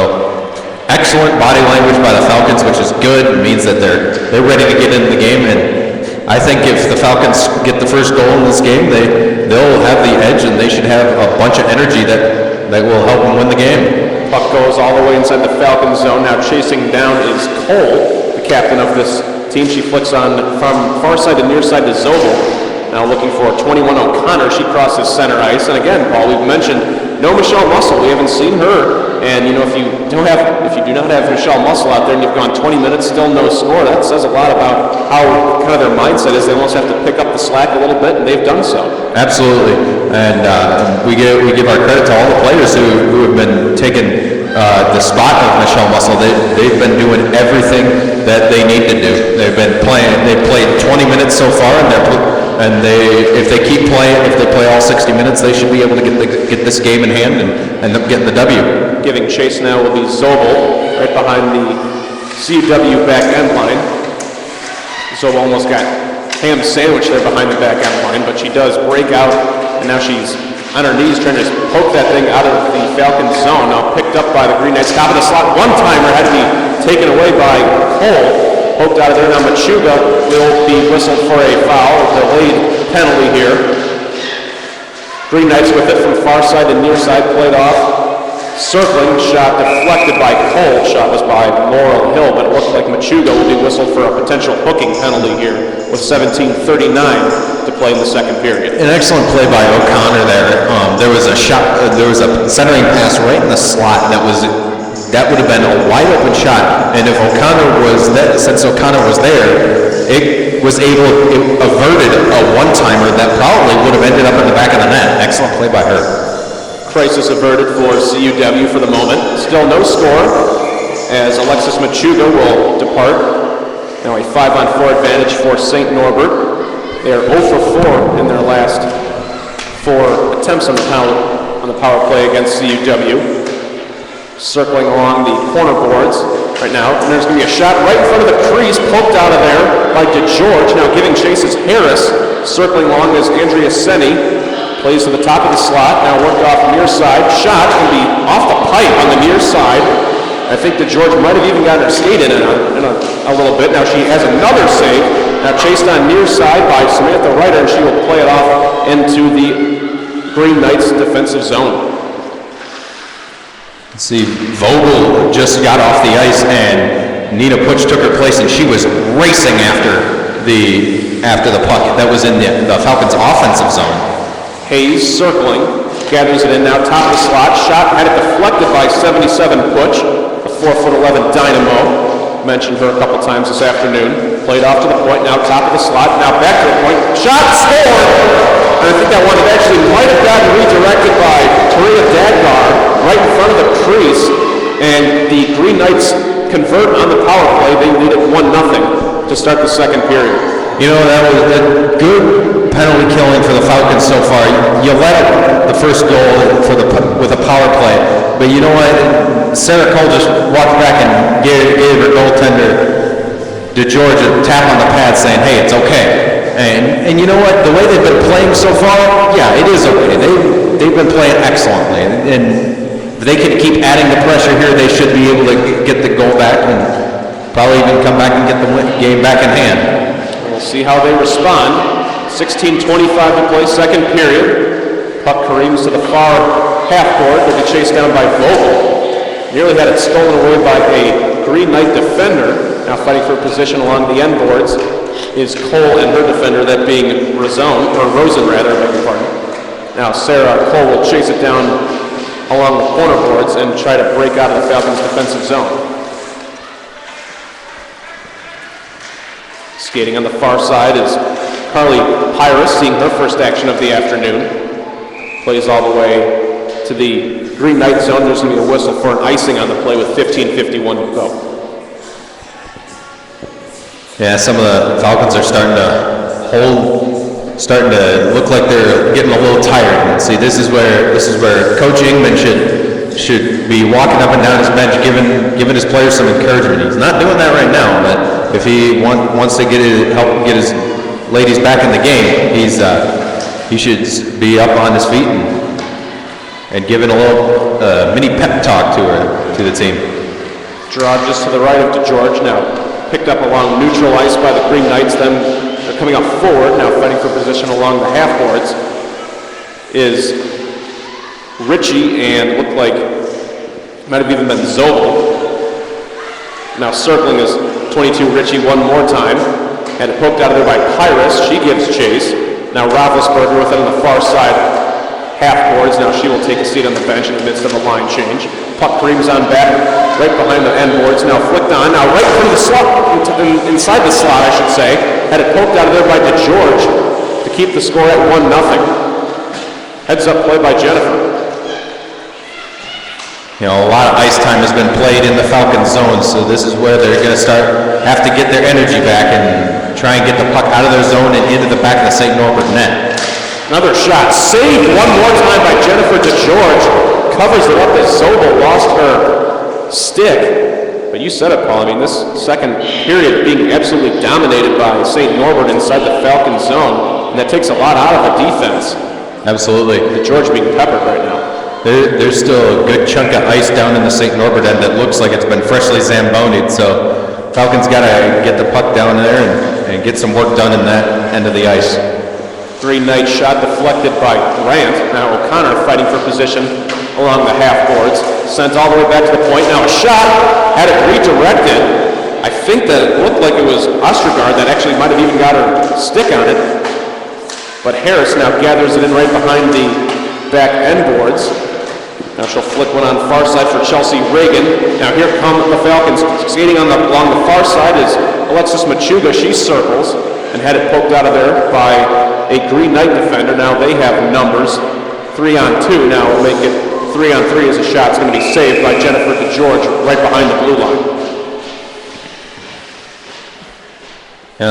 excellent body language by the Falcons, which is good. It means that they're ready to get into the game. And I think if the Falcons get the first goal in this game, they'll have the edge, and they should have a bunch of energy that will help them win the game. Puck goes all the way inside the Falcons zone. Now chasing down is Cole, the captain of this team. She flicks on from far side to near side to Zobel. Now looking for 21 O'Connor. She crosses center ice. And again, Paul, we've mentioned no Michelle Muscle. We haven't seen her. And if you do not have Michelle Muscle out there and you've gone 20 minutes, still no score, that says a lot about how kind of their mindset is. They almost have to pick up the slack a little bit, and they've done so. Absolutely. And we give our credit to all the players who have been taking the spot of Michelle Muscle. They've been doing everything that they need to do. They've been playing. They've played 20 minutes so far, and if they keep playing, if they play all 60 minutes, they should be able to get this game in hand and end up getting the W. Giving chase now will be Zobel, right behind the CUW back end line. Zobel almost got ham sandwich there behind the back end line, but she does break out, and now she's on her knees trying to poke that thing out of the Falcons zone. Now picked up by the Green Knights. Top of the slot, one-timer had to be taken away by Cole. Poked out of there. Now Machuga will be whistled for a foul, a delayed penalty here. Green Knights with it from far side to near side, played off. Circling, shot deflected by Cole. Shot was by Laurel Hill, but it looked like Machuga will be whistled for a potential hooking penalty here with 17:39 to play in the second period. An excellent play by O'Connor there. There was a shot. There was a centering pass right in the slot that would have been a wide open shot. And if since O'Connor was there, it averted a one-timer that probably would have ended up in the back of the net. Excellent play by her. Crisis averted for CUW for the moment. Still no score as Alexis Machuga will depart. Now a 5-on-4 advantage for St. Norbert. They are 0 for 4 in their last 4 attempts on the power play against CUW. circling along the corner boards right now. And there's going to be a shot right in front of the crease, poked out of there by DeGeorge. Now giving chase is Harris. Circling along is Andrea Senni. Plays to the top of the slot. Now worked off near side. Shot going to be off the pipe on the near side. I think DeGeorge might have even gotten her skate in a little bit. Now she has another save. Now chased on near side by Samantha Ryder, and she will play it off into the Green Knights defensive zone. Let's see, Vogel just got off the ice, and Nina Putsch took her place, and she was racing after the puck that was in the Falcons' offensive zone. Hayes circling, gathers it in now, top of the slot. Shot had it deflected by 77 Putsch, a 4'11" dynamo. Mentioned her a couple times this afternoon. Played off to the point, now top of the slot, now back to the point. Shot scored! And I think that one actually might have gotten redirected by Taria Dadgar right in front of the crease. And the Green Knights convert on the power play. They lead it 1-0 to start the second period. You know, that was a good penalty killing for the Falcons so far. You let up the first goal with a power play, but you know what? Sarah Cole just walked back and gave her goaltender DeGeorge a tap on the pad saying, hey, it's okay. And you know what? The way they've been playing so far, yeah, it is okay. They've been playing excellently, and if they can keep adding the pressure here, they should be able to get the goal back and probably even come back and get the game back in hand. We'll see how they respond. 16:25 to play, second period. Puck careens to the far half court, but be chased down by Vogel. Nearly had it stolen away by a Green Knight defender. Now fighting for position along the end boards is Cole and her defender, that being Rosen, rather, beg your pardon. Now Sarah Cole will chase it down along the corner boards and try to break out of the Falcons' defensive zone. Skating on the far side is Carly Pyrus, seeing her first action of the afternoon. Plays all the way to the Green Knight zone. There's going to be a whistle for an icing on the play with 15:51 to go. Yeah, some of the Falcons are starting to look like they're getting a little tired. And see, this is where Coach Ingman should be walking up and down his bench, giving his players some encouragement. He's not doing that right now, but if he wants to help get his ladies back in the game, he should be up on his feet and giving a little mini pep talk to the team. Draw just to the right of DeGeorge now. Picked up along neutral ice by the Green Knights. Then they're coming up forward, now fighting for position along the half boards is Ritchie, and looked like might have even been Zobel. Now circling is 22 Ritchie one more time. Had it poked out of there by Pyrus. She gives chase. Now Roethlisberger with it on the far side half boards. Now she will take a seat on the bench in the midst of a line change. Puck creams on back, right behind the end boards. Now flicked on, now right through the slot, inside the slot, I should say. Had it poked out of there by DeGeorge to keep the score at 1-0. Heads up play by Jennifer. You know, a lot of ice time has been played in the Falcon zone, so this is where they're going to have to get their energy back and try and get the puck out of their zone and into the back of the St. Norbert net. Another shot, saved one more time by Jennifer DeGeorge. Covers it up as Zobel lost her stick. But you said it, Paul. I mean, this second period being absolutely dominated by St. Norbert inside the Falcon zone, and that takes a lot out of the defense. Absolutely. DeGeorge being peppered right now. There's still a good chunk of ice down in the St. Norbert end that looks like it's been freshly zambonied, so Falcons got to get the puck down there and get some work done in that end of the ice. Green Knight shot deflected by Grant. Now O'Connor fighting for position along the half boards. Sent all the way back to the point. Now a shot, had it redirected. I think that it looked like it was Ostergaard that actually might have even got her stick on it. But Harris now gathers it in right behind the back end boards. Now she'll flick one on far side for Chelsea Reagan. Now here come the Falcons. Skating along the far side is Alexis Machuga. She circles and had it poked out of there by a Green Knight defender. Now they have numbers. 3-on-2. Now we'll make it 3-on-3 as a shot. It's going to be saved by Jennifer DeGeorge right behind the blue line.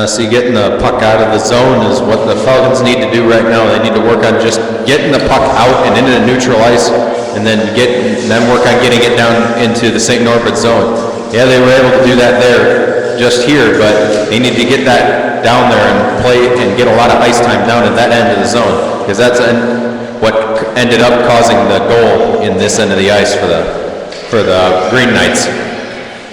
See, getting the puck out of the zone is what the Falcons need to do right now. They need to work on just getting the puck out and into the neutral ice and then work on getting it down into the St. Norbert zone. Yeah, they were able to do that there just here, but they need to get that down there and play and get a lot of ice time down at that end of the zone, because that's what ended up causing the goal in this end of the ice for the Green Knights.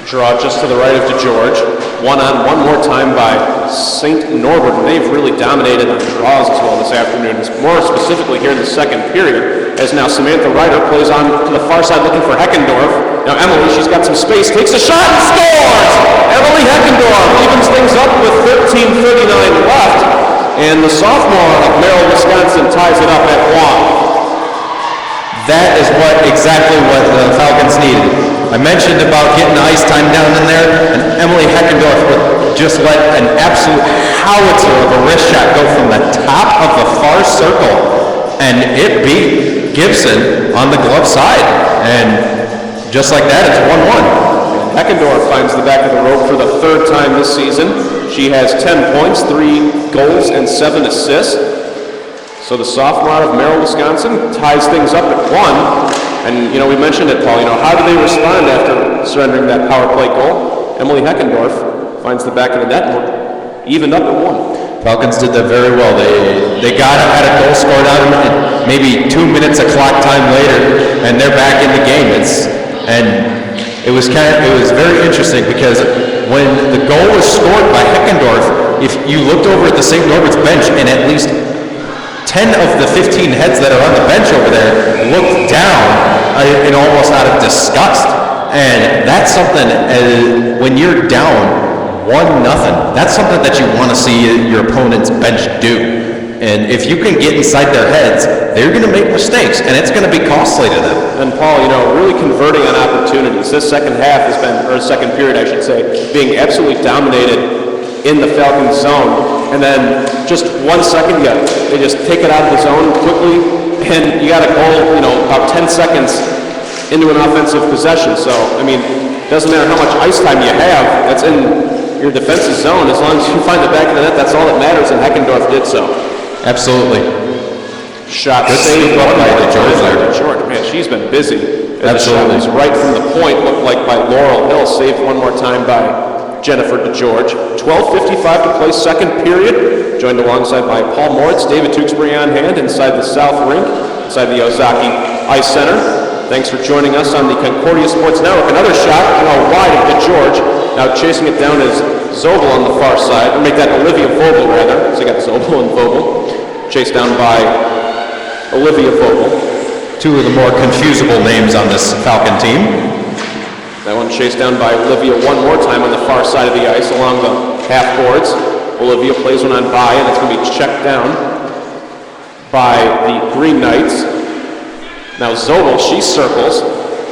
Draw just to the right of DeGeorge. One more time by St. Norbert, and they've really dominated on draws as well this afternoon. More specifically here in the second period, as now Samantha Ryder plays on to the far side looking for Heckendorf. Now Emily, she's got some space, takes a shot and scores! Emily Heckendorf evens things up with 13:39 left, and the sophomore of Merrill, Wisconsin ties it up at 1. That is exactly what the Falcons needed. I mentioned about getting ice time down in there, and Emily Heckendorf would just let an absolute howitzer of a wrist shot go from the top of the far circle, and it beat Gibson on the glove side. And just like that, it's 1-1. Heckendorf finds the back of the rope for the third time this season. She has 10 points, 3 goals, and 7 assists. So the sophomore of Merrill, Wisconsin ties things up at 1. And, we mentioned it, Paul, how do they respond after surrendering that power play goal? Emily Heckendorf finds the back of the net and evened up at 1. Falcons did that very well. They had a goal scored on them, and maybe 2 minutes of clock time later, and they're back in the game. It was very interesting, because when the goal was scored by Heckendorf, if you looked over at the St. Norbert's bench, and at least 10 of the 15 heads that are on the bench over there looked down in almost out of disgust. And that's something, when you're down 1-0, that's something that you want to see your opponent's bench do. And if you can get inside their heads, they're going to make mistakes, and it's going to be costly to them. And Paul, really converting on opportunities. This second period, I should say, being absolutely dominated in the Falcons zone. And then just 1 second, they just take it out of the zone quickly, and you got a goal, about 10 seconds into an offensive possession. So, it doesn't matter how much ice time you have, that's in your defensive zone. As long as you find the back of the net, that's all that matters, and Heckendorf did so. Absolutely. Shot good saved by DeGeorge there. George, man, she's been busy. Absolutely. It was right from the point, looked like by Laurel Hill, saved one more time by Jennifer DeGeorge. 12:55 to play second period. Joined alongside by Paul Moritz, David Tewksbury on hand inside the South Rink, inside the Ozaki Ice Center. Thanks for joining us on the Concordia Sports Network. Another shot, wide of DeGeorge. Now chasing it down is Zobel on the far side. Or make that Olivia Vogel, rather. So you got Zobel and Vogel. Chased down by Olivia Vogel. Two of the more confusable names on this Falcon team. That one chased down by Olivia one more time on the far side of the ice along the half boards. Olivia plays one on by, and it's going to be checked down by the Green Knights. Now Zobel, she circles.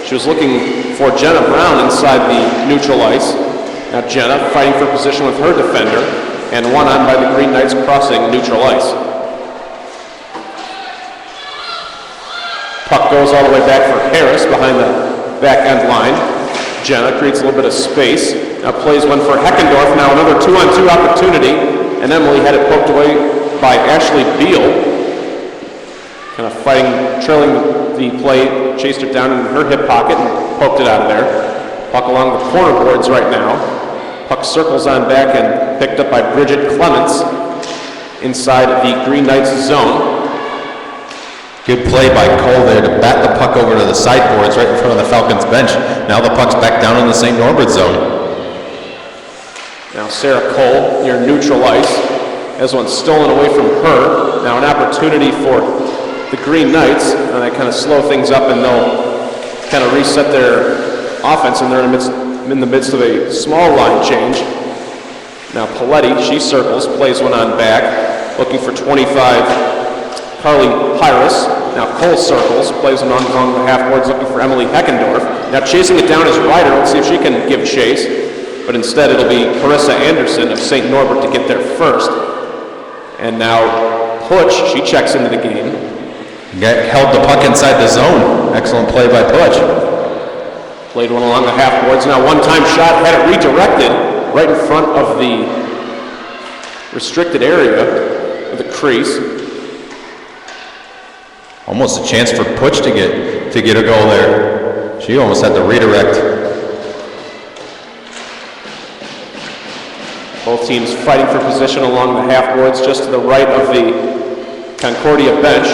She was looking for Jenna Brown inside the neutral ice. Now Jenna fighting for position with her defender, and one on by the Green Knights crossing neutral ice. Puck goes all the way back for Harris behind the back end line. Jenna creates a little bit of space. Now plays one for Heckendorf. Now another 2-on-2 opportunity. And Emily had it poked away by Ashley Beal. Kind of fighting, trailing the play, chased it down in her hip pocket and poked it out of there. Puck along the corner boards right now. Puck circles on back and picked up by Bridget Clements inside the Green Knights zone. Good play by Cole there to bat the puck over to the sideboards right in front of the Falcons bench. Now the puck's back down in the St. Norbert zone. Now Sarah Cole near neutral ice. Has one stolen away from her. Now an opportunity for the Green Knights. And they kind of slow things up and they'll kind of reset their offense. And they're in the midst of a small line change. Now Paletti, she circles, plays one on back. Looking for 25. Carly Pyrus. Now Cole circles, plays along the half boards looking for Emily Heckendorf. Now chasing it down is Ryder. Let's see if she can give chase. But instead it'll be Carissa Anderson of St. Norbert to get there first. And now Putsch, she checks into the game. Held the puck inside the zone. Excellent play by Putsch. Played one along the half boards. Now one-time shot, had it redirected right in front of the restricted area of the crease. Almost a chance for Putsch to get to get a goal there. She almost had to redirect. Both teams fighting for position along the half boards just to the right of the Concordia bench.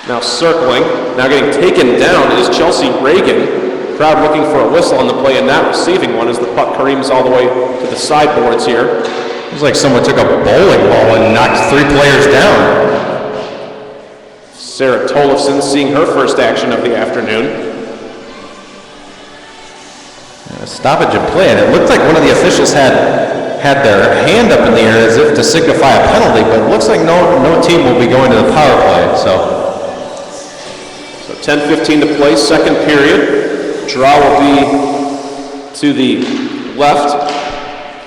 Now circling, now getting taken down is Chelsea Reagan. Crowd looking for a whistle on the play and not receiving one as the puck careens all the way to the sideboards here. It was like someone took a bowling ball and knocked 3 players down. Sarah Tollefson seeing her first action of the afternoon. A stoppage in play, and it looked like one of the officials had their hand up in the air as if to signify a penalty, but it looks like no team will be going to the power play. So 10:15 to play, second period. Draw will be to the left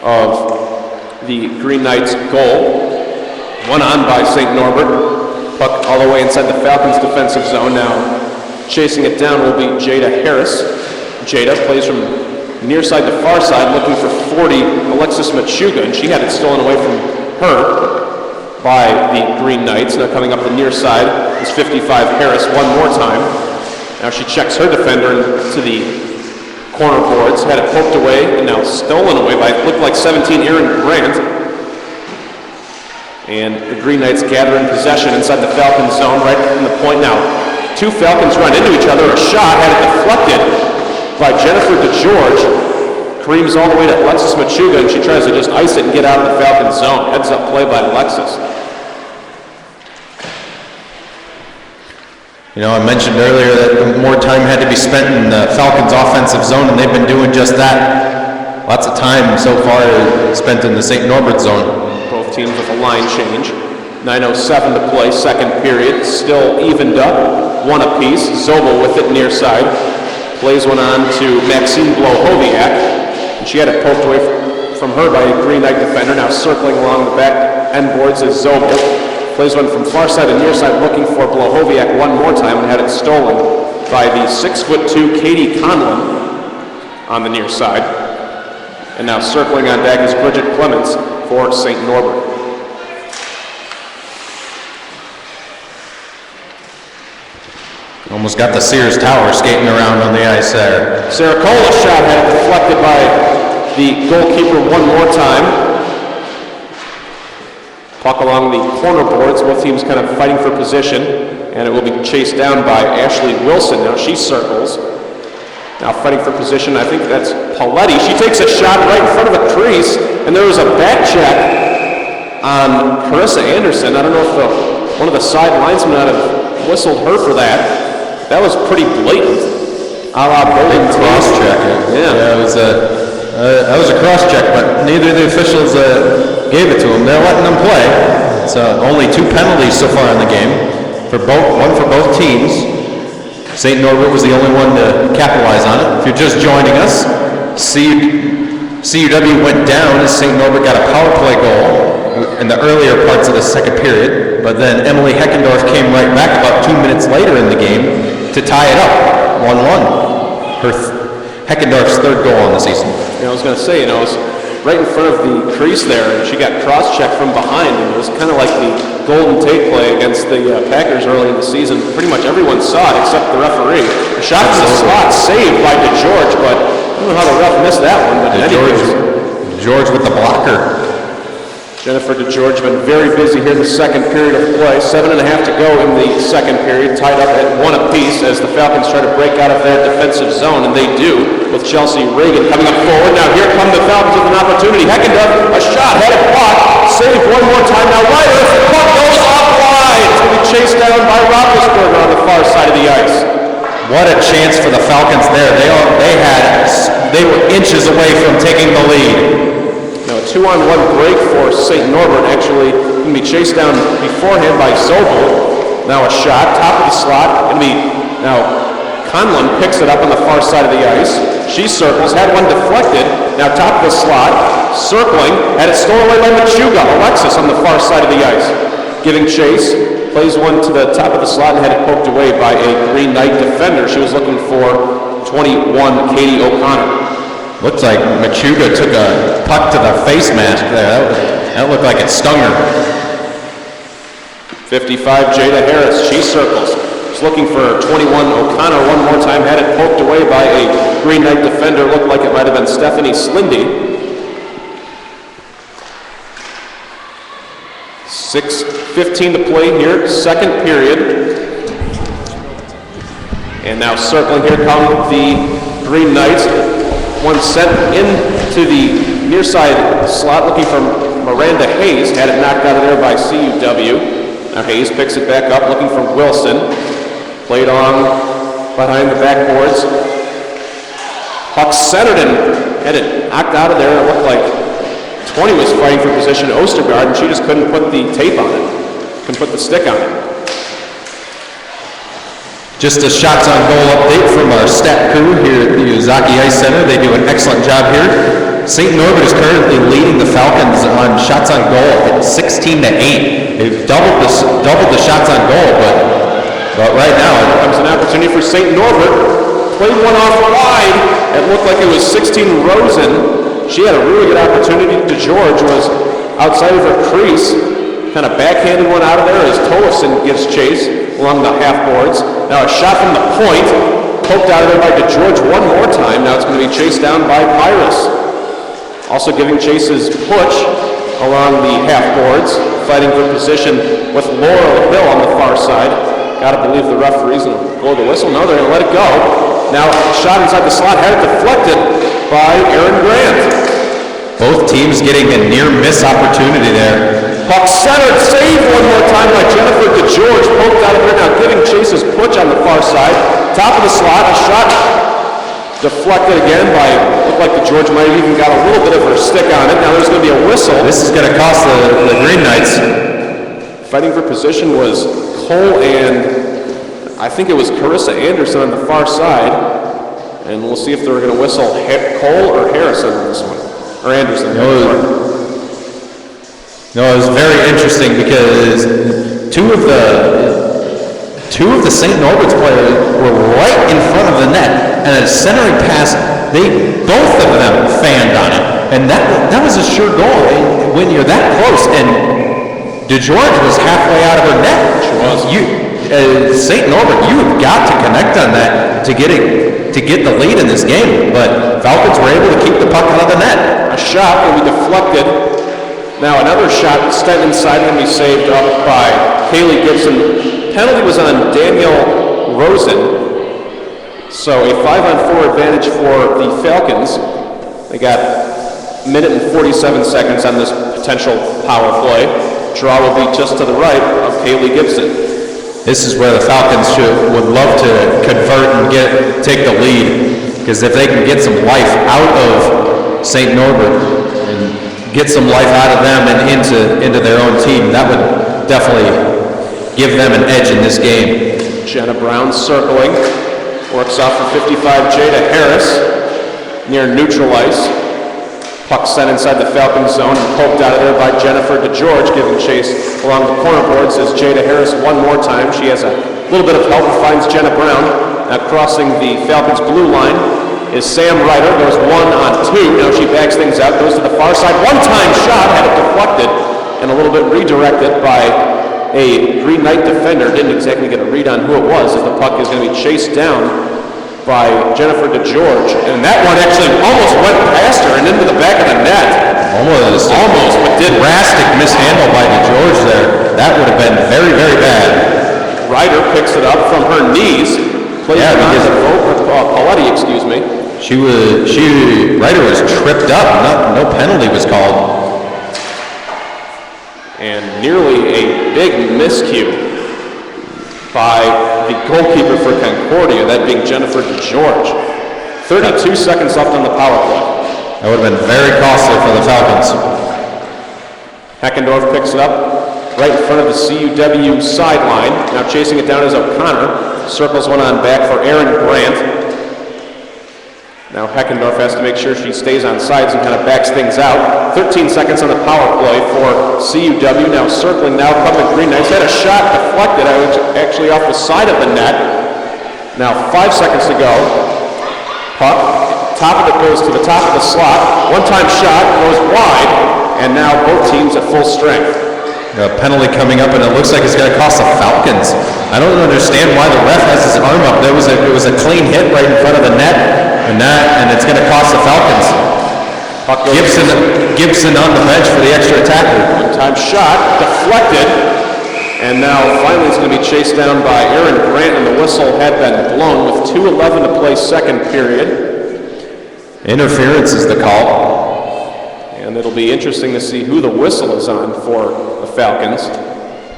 of the Green Knights' goal. One on by St. Norbert. Puck all the way inside the Falcons' defensive zone now. Chasing it down will be Jada Harris. Jada plays from near side to far side, looking for 40, Alexis Machuga, and she had it stolen away from her by the Green Knights. Now coming up the near side is 55 Harris one more time. Now she checks her defender into the corner boards, had it poked away, and now stolen away by, it looked like 17, Aaron Grant. And the Green Knights gather in possession inside the Falcons zone, right from the point now. 2 Falcons run into each other, a shot, had it deflected by Jennifer DeGeorge. Careens all the way to Alexis Machuga, and she tries to just ice it and get out of the Falcons zone. Heads up play by Alexis. You know, I mentioned earlier that more time had to be spent in the Falcons' offensive zone, and they've been doing just that. Lots of time so far spent in the St. Norbert zone. Both teams with a line change. 9:07 to play, second period. Still evened up, 1 apiece. Zobel with it near side. Plays one on to Maxine Blohoviak. And she had it poked away from her by a Green Knight defender. Now circling along the back end boards is Zobel. Plays one from far side to near side, looking for Blohoviak one more time, and had it stolen by the 6'2" Katie Conlon on the near side. And now circling on deck is Bridget Clements for St. Norbert. Almost got the Sears Tower skating around on the ice there. Sarah Cola's shot had it deflected by the goalkeeper one more time. Puck along the corner boards, both teams kind of fighting for position, and it will be chased down by Ashley Wilson. Now she circles. Now fighting for position, I think that's Pauletti. She takes a shot right in front of the crease, and there was a back check on Carissa Anderson. I don't know if one of the side linesmen might have whistled her for that. That was pretty blatant. A la Bowling cross check. Yeah, it was that was a cross check, but neither of the officials gave it to them. They're letting them play. It's only 2 penalties so far in the game, one for both teams. St. Norbert was the only one to capitalize on it. If you're just joining us, CUW went down as St. Norbert got a power play goal in the earlier parts of the second period, but then Emily Heckendorf came right back about 2 minutes later in the game to tie it up, 1-1. Heckendorf's 3rd goal on the season. I was going to say, it was right in front of the crease there, and she got cross-checked from behind, and it was kind of like the Golden Tate play against the Packers early in the season. Pretty much everyone saw it except the referee. The shot from the slot saved by DeGeorge, but I don't know how the ref missed that one. But DeGeorge with the blocker. Jennifer DeGeorge been very busy here in the second period of play. 7.5 to go in the second period, tied up at 1 apiece as the Falcons try to break out of that defensive zone, and they do with Chelsea Reagan coming up forward. Now here come the Falcons with an opportunity. Heckendorf, a shot, headed block, saved one more time. Now Ryder, the puck goes offline to be chased down by Roethlisberger on the far side of the ice. What a chance for the Falcons there. They were inches away from taking the lead. Now, a 2-on-1 break for St. Norbert, actually going to be chased down beforehand by Zobel. Now a shot, top of the slot, going to be, now Conlon picks it up on the far side of the ice. She circles, had one deflected, now top of the slot, circling, had it stolen away by Machuga. Alexis on the far side of the ice. Giving chase, plays one to the top of the slot and had it poked away by a Green Knight defender. She was looking for 21, Katie O'Connor. Looks like Machuga took a puck to the face mask there. That looked like it stung her. 55, Jada Harris. She circles. was looking for 21 O'Connor one more time, had it poked away by a Green Knight defender. Looked like it might have been Stephanie Slindy. 6:15 to play here, second period. And now circling here come the Green Knights. One sent into the near side slot looking for Miranda Hayes. Had it knocked out of there by CUW. Now Hayes picks it back up looking for Wilson. Played on behind the backboards. Puck centered and had it knocked out of there. It looked like 20 was fighting for position Ostergaard, and she just couldn't put the tape on it. Couldn't put the stick on it. Just a shots on goal update from our stat crew here at the Ozaki Ice Center. They do an excellent job here. St. Norbert is currently leading the Falcons on shots on goal at 16-8. They've doubled the shots on goal, but right now it comes an opportunity for St. Norbert. Played one off wide. It looked like it was 16 Rosen. She had a really good opportunity. DeGeorge was outside of her crease. Kind of backhanded one out of there as Tollefson gives chase along the half boards. Now a shot from the point, poked out of there by DeGeorge one more time. Now it's going to be chased down by Pyrus. Also giving chase is Butch along the half boards, fighting for position with Laurel Hill on the far side. Got to believe the referees will blow the whistle. No, they're going to let it go. Now shot inside the slot, had it deflected by Aaron Grant. Both teams getting a near-miss opportunity there. Puck centered, saved one more time by Jennifer DeGeorge, poked out of there, now giving chase is Butch on the far side. Top of the slot, a shot deflected again by, looked like DeGeorge might have even got a little bit of her stick on it. Now there's going to be a whistle. This is going to cost the Green Knights. Fighting for position was Cole and I think it was Carissa Anderson on the far side. And we'll see if they're going to whistle Cole or Harrison on this one. Or Anderson. No, it was very interesting because two of the St. Norbert's players were right in front of the net, and a centering pass, both of them fanned on it, and that was a sure goal. When you're that close, and DeGeorge was halfway out of her net. She was. St. Norbert, you have got to connect on that to get the lead in this game, but Falcons were able to keep the puck out of the net. A shot will be deflected. Now another shot sent inside and be saved up by Kaylee Gibson. Penalty was on Danielle Rosen. So a 5-on-4 advantage for the Falcons. They got a minute and 47 seconds on this potential power play. Draw will be just to the right of Kaylee Gibson. This is where the Falcons would love to convert and take the lead, because if they can get some life out of St. Norbert and get some life out of them and into their own team, that would definitely give them an edge in this game. Jenna Brown circling, works off for 55 Jada Harris near neutral ice. Puck sent inside the Falcons zone and poked out of there by Jennifer DeGeorge, giving chase along the corner boards as Jada Harris one more time. She has a little bit of help and finds Jenna Brown. Now crossing the Falcons blue line is Sam Ryder, goes 1-on-2. Now she backs things out, goes to the far side. One-time shot, had it deflected and a little bit redirected by a Green Knight defender. Didn't exactly get a read on who it was, as the puck is going to be chased down by Jennifer DeGeorge, and that one actually almost went past her and into the back of the net. Almost, but did. Drastic mishandle by DeGeorge there. That would have been very, very bad. Ryder picks it up from her knees. Ryder was tripped up. No penalty was called. And nearly a big miscue by the goalkeeper for Concordia, that being Jennifer DeGeorge. 32 seconds left on the power play. That would have been very costly for the Falcons. Heckendorf picks it up right in front of the CUW sideline. Now chasing it down is O'Connor. Circles one on back for Aaron Grant. Now Heckendorf has to make sure she stays on sides and kind of backs things out. 13 seconds on the power play for CUW. Now circling now, coming Green Knights. Had a shot deflected, actually off the side of the net. Now 5 seconds to go. Puck, top of it goes to the top of the slot. One-time shot, goes wide, and now both teams at full strength. A penalty coming up, and it looks like it's going to cost the Falcons. I don't understand why the ref has his arm up. It was a clean hit right in front of the net, and it's going to cost the Falcons. Gibson on the bench for the extra attacker. One-time shot, deflected, and now finally it's going to be chased down by Aaron Grant, and the whistle had been blown with 2:11 to play second period. Interference is the call. And it'll be interesting to see who the whistle is on for the Falcons.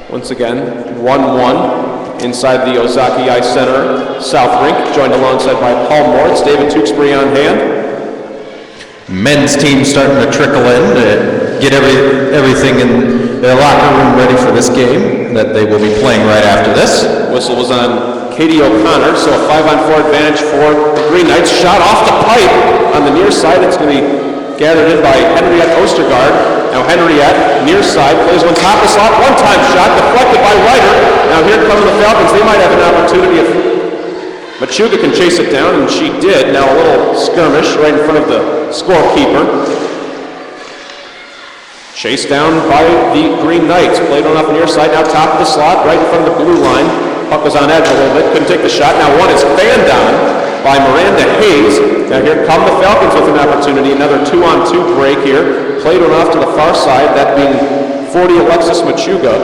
Once again, 1-1 inside the Ozaki Ice Center South Rink, joined alongside by Paul Moritz, David Tewksbury on hand. Men's team starting to trickle in to get everything in their locker room ready for this game that they will be playing right after this. Whistle was on Katie O'Connor, so a 5-on-4 advantage for the Green Knights. Shot off the pipe on the near side. It's going to be gathered in by Henriette Ostergaard. Now Henriette, near side, plays one top of the slot. One-time shot, deflected by Ryder. Now here come the Falcons. They might have an opportunity if Machuga can chase it down, and she did. Now a little skirmish right in front of the scorekeeper. Chased down by the Green Knights. Played on off the near side. Now top of the slot, right in front of the blue line. Puck was on edge a little bit. Couldn't take the shot. Now one is fanned on by Miranda Hayes. Now here come the Falcons with an opportunity. Another 2-on-2 break here. Played one off to the far side, that being 40 Alexis Machuga.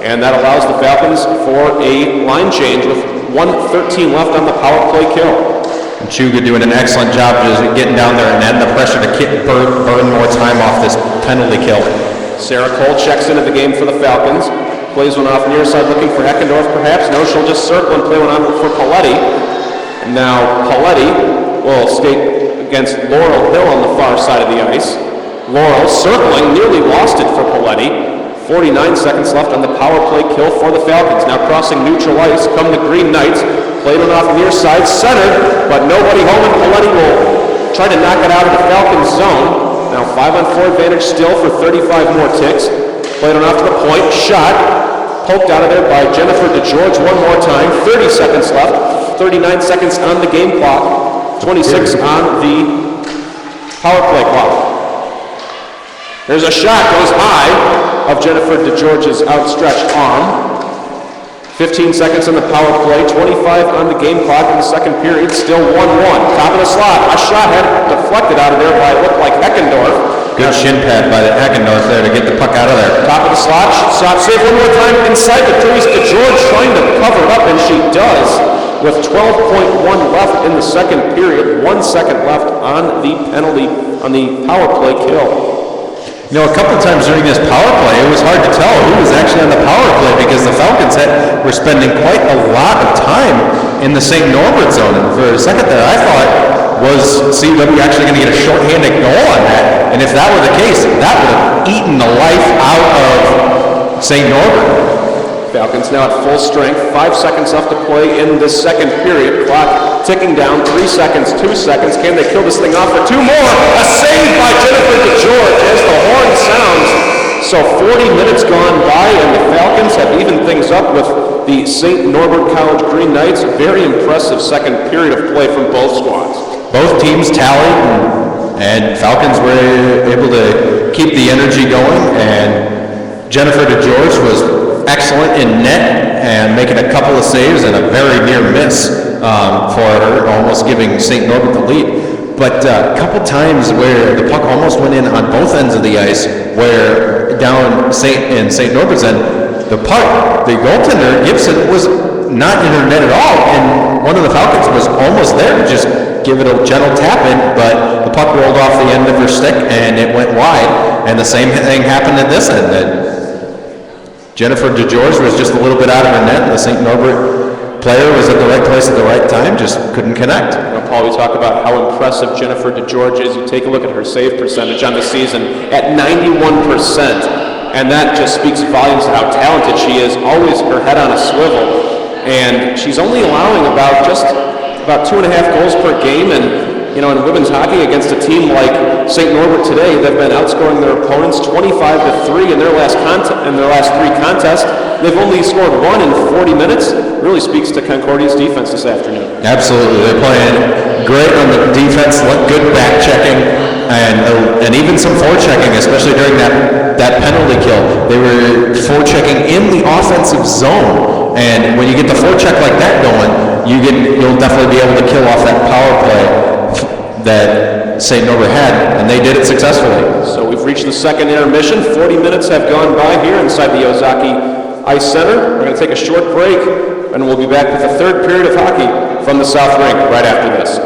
And that allows the Falcons for a line change with 1:13 left on the power play kill. Machuga doing an excellent job just getting down there and adding the pressure to burn more time off this penalty kill. Sarah Cole checks into the game for the Falcons. Plays one off near side looking for Eckendorf perhaps. No, she'll just circle and play one on for Paletti. And now Paletti will skate against Laurel Hill on the far side of the ice. Laurel circling, nearly lost it for Paletti. 49 seconds left on the power play kill for the Falcons. Now crossing neutral ice come the Green Knights. Played one off the near side, centered, but nobody home, and Paletti will try to knock it out of the Falcons zone. Now 5-on-4 advantage still for 35 more ticks. Played one off to the point, shot, poked out of there by Jennifer DeGeorge one more time. 30 seconds left, 39 seconds on the game clock, 26 on the power play clock. There's a shot, goes high, of Jennifer DeGeorge's outstretched arm. 15 seconds on the power play, 25 on the game clock in the second period, still 1-1. Top of the slot, a shot had deflected out of there by, it looked like Eckendorf. Good shin pad by the Eckendorf there to get the puck out of there. Top of the slot, shot saved one more time inside the crease. DeGeorge trying to cover it up, and she does. With 12.1 left in the second period, 1 second left on the penalty, on the power play kill. You know, a couple of times during this power play, it was hard to tell who was actually on the power play because the Falcons were spending quite a lot of time in the St. Norbert zone. And for a second there, I thought, was CW actually going to get a shorthanded goal on that? And if that were the case, that would have eaten the life out of St. Norbert. Falcons now at full strength, 5 seconds left to play in this second period. Clock ticking down, 3 seconds, 2 seconds. Can they kill this thing off for 2 more? A save by Jennifer DeGeorge as the horn sounds. So 40 minutes gone by, and the Falcons have evened things up with the St. Norbert College Green Knights. Very impressive second period of play from both squads. Both teams tallied, and Falcons were able to keep the energy going, and Jennifer DeGeorge was excellent in net and making a couple of saves and a very near miss for her, almost giving St. Norbert the lead. But a couple times where the puck almost went in on both ends of the ice, where down in St. Norbert's end, the goaltender, Gibson, was not in her net at all, and one of the Falcons was almost there to just give it a gentle tap in, but the puck rolled off the end of her stick and it went wide, and the same thing happened at this end. Jennifer DeGeorge was just a little bit out of her net, and the St. Norbert player was at the right place at the right time, just couldn't connect. Now, Paul, we talk about how impressive Jennifer DeGeorge is. You take a look at her save percentage on the season at 91%, and that just speaks volumes to how talented she is, always her head on a swivel, and she's only allowing about 2.5 goals per game, and you know, in women's hockey against a team like St. Norbert today, they've been outscoring their opponents 25-3 in their last 3 contests. They've only scored 1 in 40 minutes. Really speaks to Concordia's defense this afternoon. Absolutely. They're playing great on the defense, good back checking. and even some forechecking, especially during that penalty kill. They were forechecking in the offensive zone, and when you get the forecheck like that going, you'll definitely be able to kill off that power play that St. Norbert had, and they did it successfully. So we've reached the second intermission. 40 minutes have gone by here inside the Ozaki Ice Center. We're going to take a short break, and we'll be back with the third period of hockey from the South Rink right after this.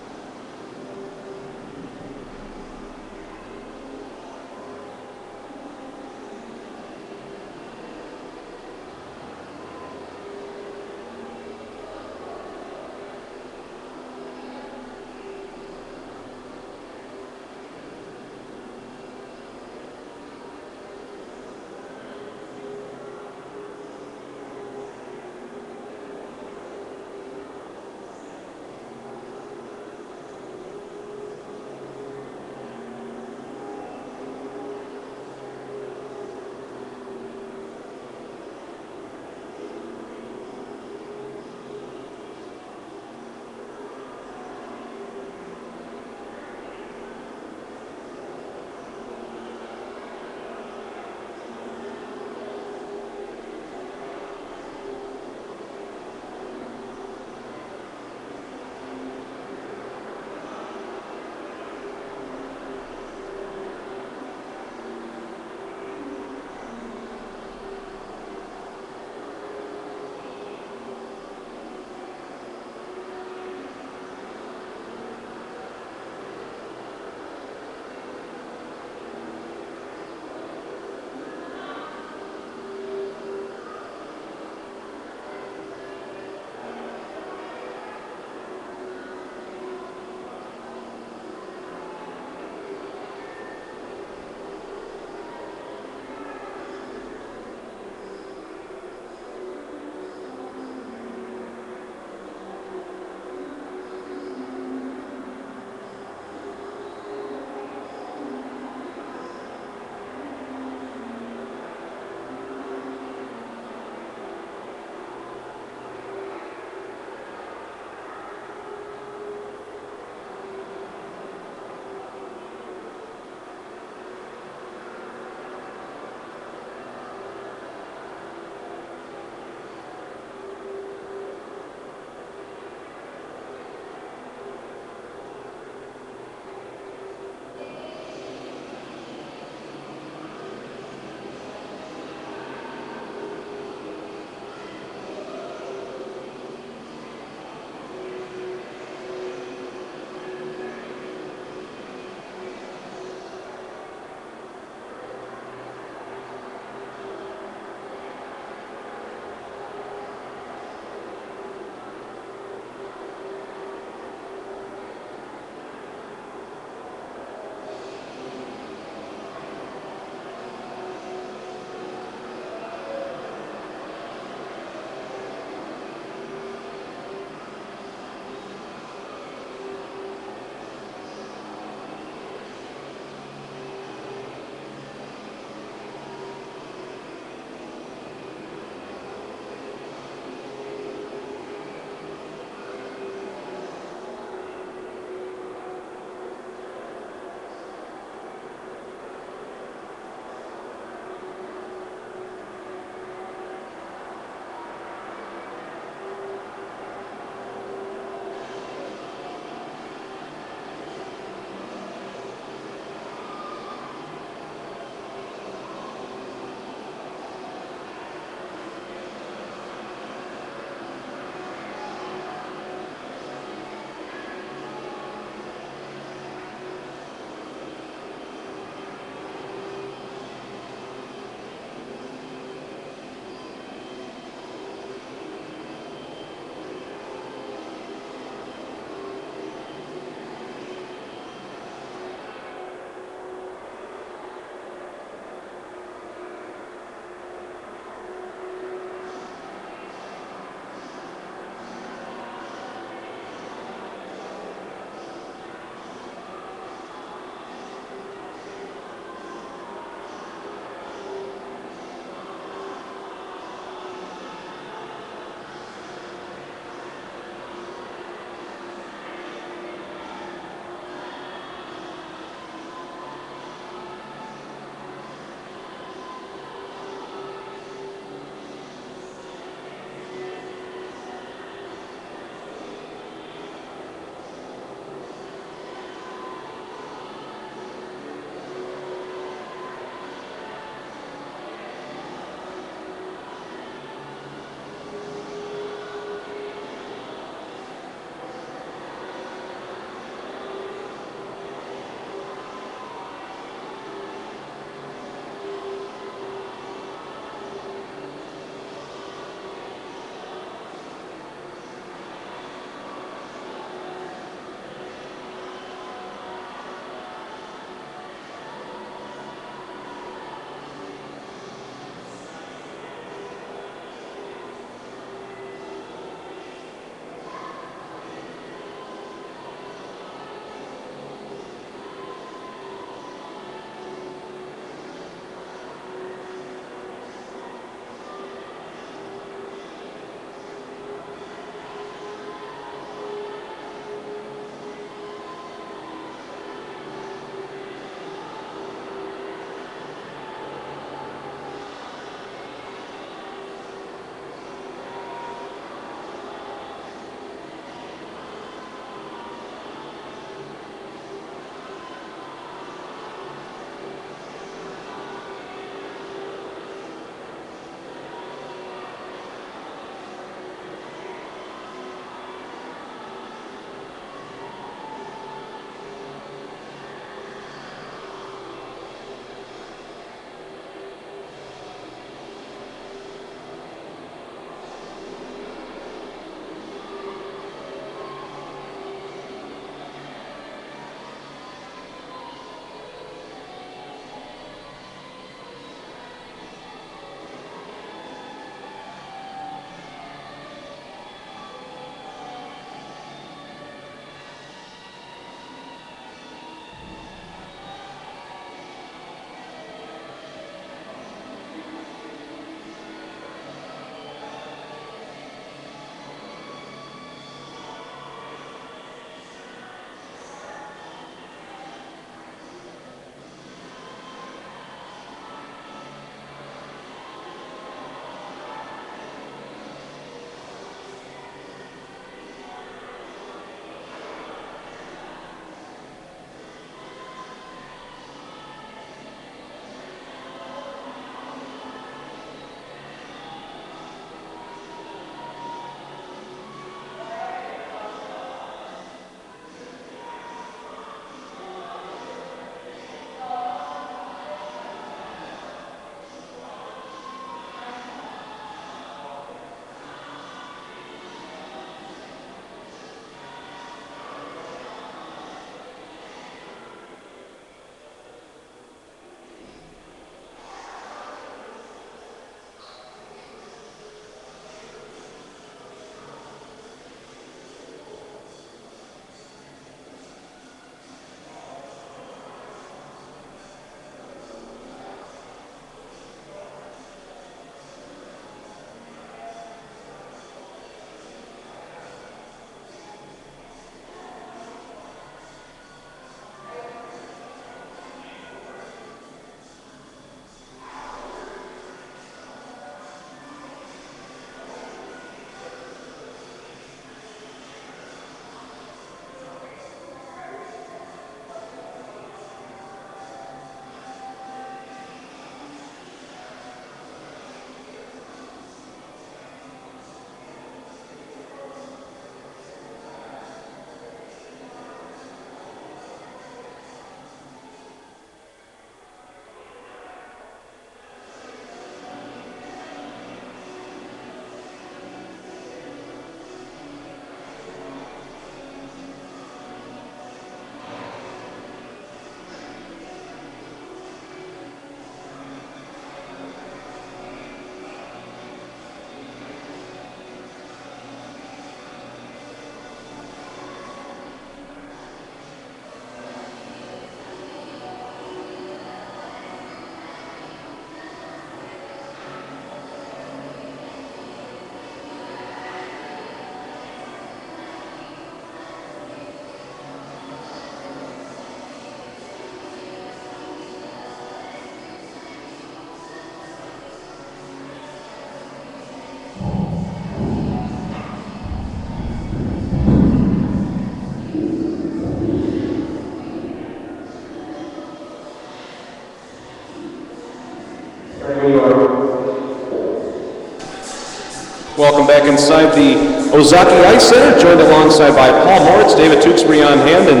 Welcome back inside the Ozaki Ice Center, joined alongside by Paul Moritz, David Tewksbury on hand, and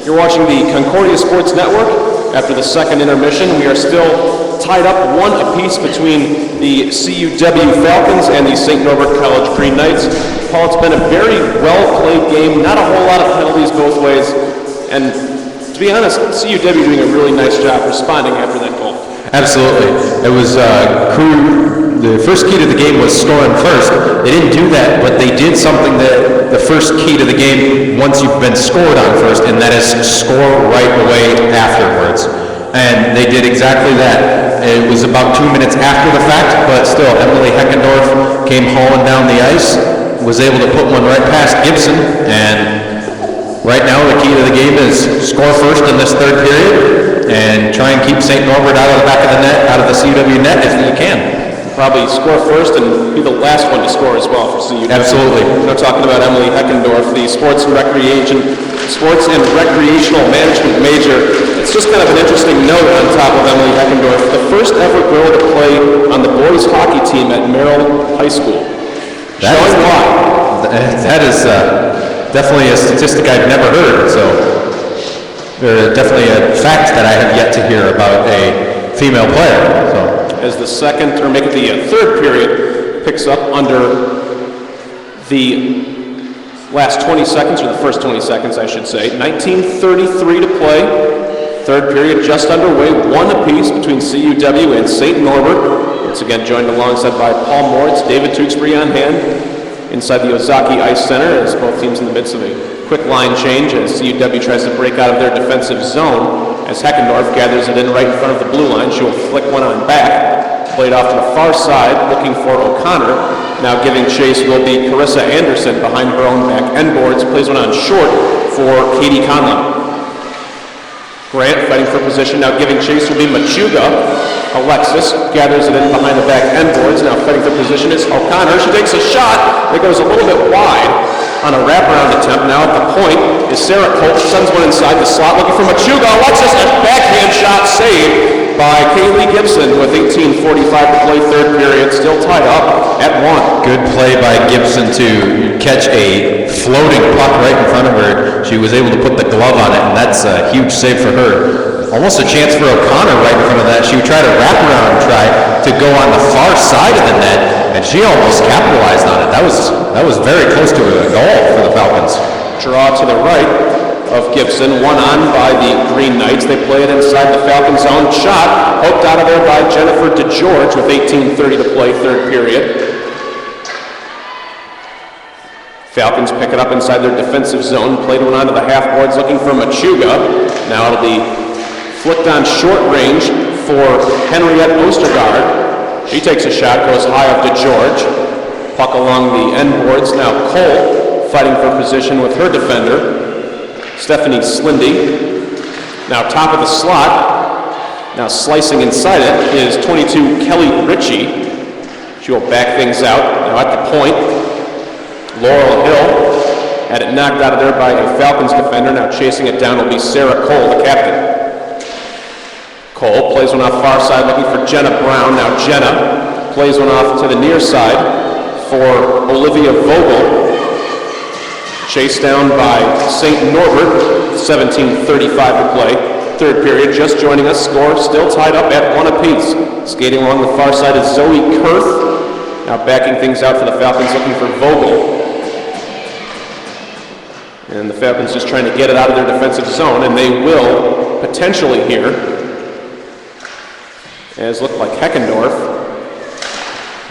you're watching the Concordia Sports Network. After the second intermission, we are still tied up 1 apiece between the CUW Falcons and the St. Norbert College Green Knights. Paul, it's been a very well-played game, not a whole lot of penalties both ways, and to be honest, CUW doing a really nice job responding after that goal. Absolutely. It was the first key to the game was scoring first. They didn't do that, but they did something that the first key to the game once you've been scored on first, and that is score right away afterwards. And they did exactly that. It was about 2 minutes after the fact, but still, Emily Heckendorf came hauling down the ice, was able to put one right past Gibson, and right now the key to the game is score first in this third period and try and keep St. Norbert out of the back of the net, out of the CUW net if you can. Probably score first and be the last one to score as well for CUW. Absolutely. We're talking about Emily Heckendorf, the sports and recreational management major. It's just kind of an interesting note on top of Emily Heckendorf, the first ever girl to play on the boys hockey team at Merrill High School. Showing why. That is definitely a statistic I've never heard, so definitely a fact that I have yet to hear about a female player. So. As the second, or make it the third period, picks up under the last 20 seconds, or the first 20 seconds, I should say. 19:33 to play. Third period just underway, 1 apiece between CUW and St. Norbert. Once again, joined alongside by Paul Moritz, David Tewksbury on hand. Inside the Ozaki Ice Center, as both teams in the midst of a quick line change as CUW tries to break out of their defensive zone. As Heckendorf gathers it in right in front of the blue line, she will flick one on back. Played off to the far side, looking for O'Connor. Now giving chase will be Carissa Anderson behind her own back end boards. Plays one on short for Katie Conlon. Grant fighting for position, now giving chase will be Machuga. Alexis gathers it in behind the back end boards. Now fighting for position is O'Connor. She takes a shot that goes a little bit wide on a wraparound attempt. Now at the point is Sarah Colt. Sends one inside the slot looking for Machuga. Alexis, a backhand shot saved by Kaylee Gibson with 18:45 to play third period. Still tied up at 1. Good play by Gibson to catch a floating puck right in front of her. She was able to put the glove on it, and that's a huge save for her. Almost a chance for O'Connor right in front of that. She would try to wrap around and try to go on the far side of the net, and she almost capitalized on it. That was very close to a goal for the Falcons. Draw to the right of Gibson, one on by the Green Knights. They play it inside the Falcons' zone. Shot poked out of there by Jennifer DeGeorge with 18:30 to play third period. Falcons pick it up inside their defensive zone. Played one onto the half boards looking for Machuga. Now it'll be flicked on short range for Henriette Ostergaard. She takes a shot, goes high up to George. Puck along the end boards. Now Cole fighting for position with her defender, Stephanie Slindy. Now top of the slot. Now slicing inside it is 22 Kelly Ritchie. She will back things out. Now at the point, Laurel Hill had it knocked out of there by a Falcons defender. Now chasing it down will be Sarah Cole, the captain. Cole plays one off far side looking for Jenna Brown. Now Jenna plays one off to the near side for Olivia Vogel. Chased down by St. Norbert, 17:35 to play. Third period just joining us. Score still tied up at 1 apiece. Skating along the far side is Zoe Kurth. Now backing things out for the Falcons looking for Vogel. And the Falcons just trying to get it out of their defensive zone, and they will potentially here. As looked like Heckendorf.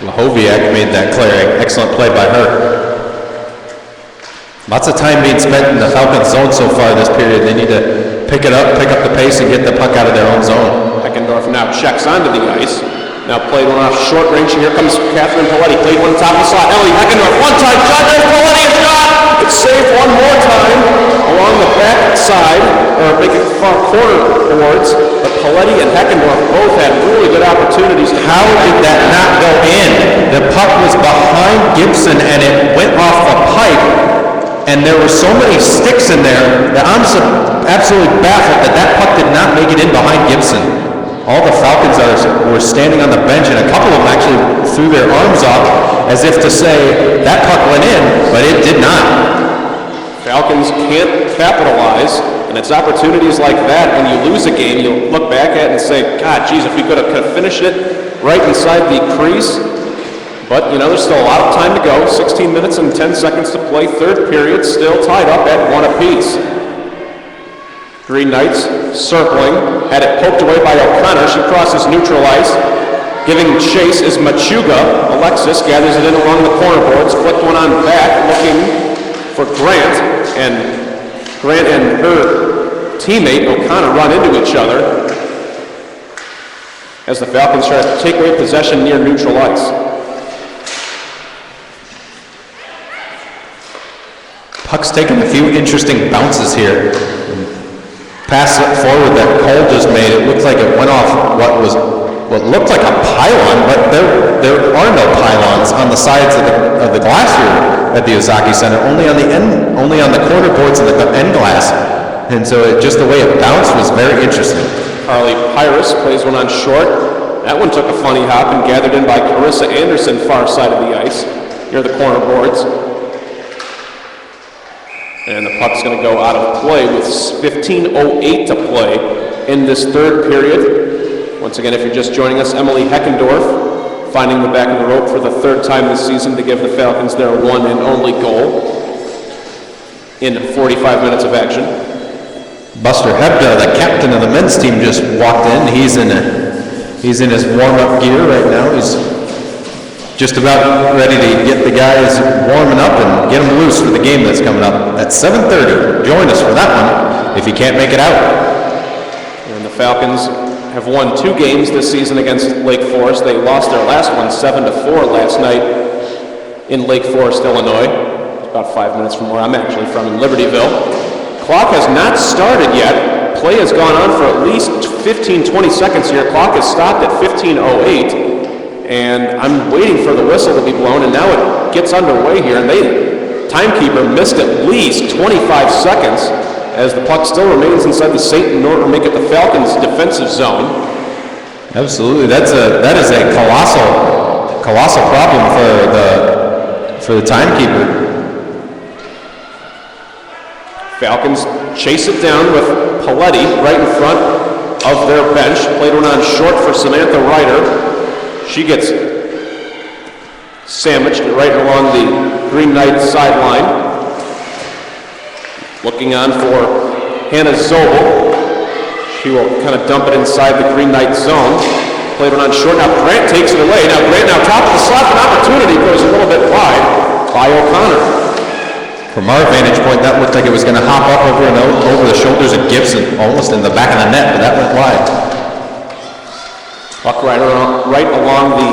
Lahoviak made that clearing. Excellent play by her. Lots of time being spent in the Falcons zone so far this period. They need to pick up the pace and get the puck out of their own zone. Heckendorf now checks onto the ice. Now played one off short range. Here comes Catherine Paletti. Played one top of the slot. Ellie Heckendorf, one-time shot. There's Paletti, a shot! It's saved one more time along the back side, or making far corner boards. But Paletti and Heckendorf both had really good opportunities. How did that not go in? The puck was behind Gibson and it went off the pipe. And there were so many sticks in there that I'm absolutely baffled that puck did not make it in behind Gibson. all the Falcons were standing on the bench, and a couple of them actually threw their arms up as if to say, that puck went in, but it did not. Falcons can't capitalize, and it's opportunities like that when you lose a game, you'll look back at it and say, God, geez, if we could have finished it right inside the crease. But, you know, there's still a lot of time to go. 16 minutes and 10 seconds to play. Third period, still tied up at 1 apiece. Green Knights circling, had it poked away by O'Connor. She crosses neutral ice. Giving chase is Machuga. Alexis gathers it in along the corner boards. Flipped one on back, looking for Grant. And Grant and her teammate O'Connor run into each other as the Falcons try to take away possession near neutral ice. Puck's taking a few interesting bounces here. Pass it forward that Cole just made, it looked like it went off what looked like a pylon, but there are no pylons on the sides of the glass here at the Ozaki Center, only on the corner boards and the end glass. And so just the way it bounced was very interesting. Carly Pyrus plays one on short. That one took a funny hop and gathered in by Carissa Anderson, far side of the ice, near the corner boards. And the puck's going to go out of play with 15:08 to play in this third period. Once again, if you're just joining us, Emily Heckendorf finding the back of the rope for the third time this season to give the Falcons their one and only goal in 45 minutes of action. Buster Hebda, the captain of the men's team, just walked in. He's in his warm-up gear right now. He's just about ready to get the guys warming up and get them loose for the game that's coming up at 7:30. Join us for that one if you can't make it out. And the Falcons have won 2 games this season against Lake Forest. They lost their last one 7-4 last night in Lake Forest, Illinois. It's about 5 minutes from where I'm actually from, in Libertyville. Clock has not started yet. Play has gone on for at least 15-20 seconds here. Clock has stopped at 15:08. And I'm waiting for the whistle to be blown, and now it gets underway here, and timekeeper missed at least 25 seconds as the puck still remains inside the St. Norbert, make it the Falcons' defensive zone. Absolutely, that is a colossal problem for the timekeeper. Falcons chase it down with Paletti right in front of their bench. Played one on short for Samantha Ryder. She gets sandwiched right along the Green Knights sideline. Looking on for Hannah Zobel. She will kind of dump it inside the Green Knights zone. Played one on short. Now Grant takes it away. Now Grant top of the slot. An opportunity goes a little bit wide by O'Connor. From our vantage point, that looked like it was going to hop up over the shoulders of Gibson, almost in the back of the net, but that went wide. Puck right along the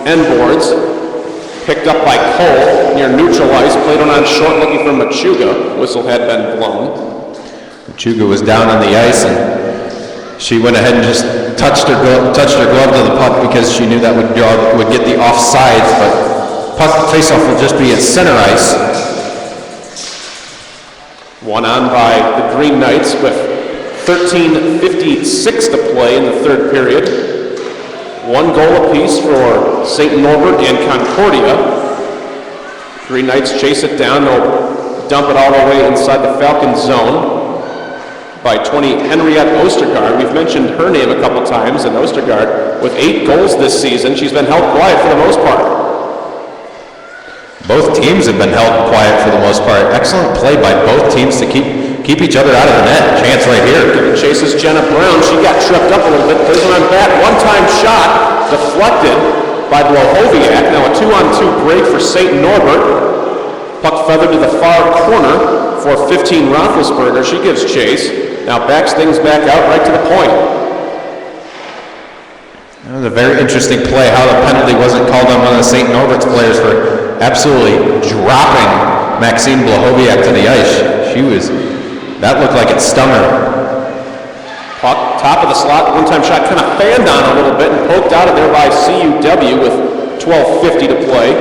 end boards. Picked up by Cole near neutral ice. Played on short looking for Machuga. Whistle had been blown. Machuga was down on the ice, and she went ahead and just touched her glove to the puck because she knew that would get the offsides, but puck faceoff will just be at center ice. One on by the Green Knights with 13:56 to play in the third period. 1 goal apiece for St. Norbert and Concordia. Green Knights chase it down. They'll dump it all the way inside the Falcons zone by 20 Henriette Ostergaard. We've mentioned her name a couple times, and Ostergaard, with 8 goals this season, she's been held quiet for the most part. Both teams have been held quiet for the most part. Excellent play by both teams to keep each other out of the net. Chance right here. Chases Jenna Brown. She got tripped up a little bit. Plays one on back. One-time shot deflected by Blohoviak. Now a 2-on-2 break for St. Norbert. Puck feathered to the far corner for 15 Roethlisberger. She gives chase. Now backs things back out right to the point. That was a very interesting play, how the penalty wasn't called on one of the St. Norbert's players for absolutely dropping Maxine Blohoviak to the ice. That looked like it stung her. Puck, top of the slot, one-time shot, kind of fanned on a little bit and poked out of there by CUW with 12:50 to play.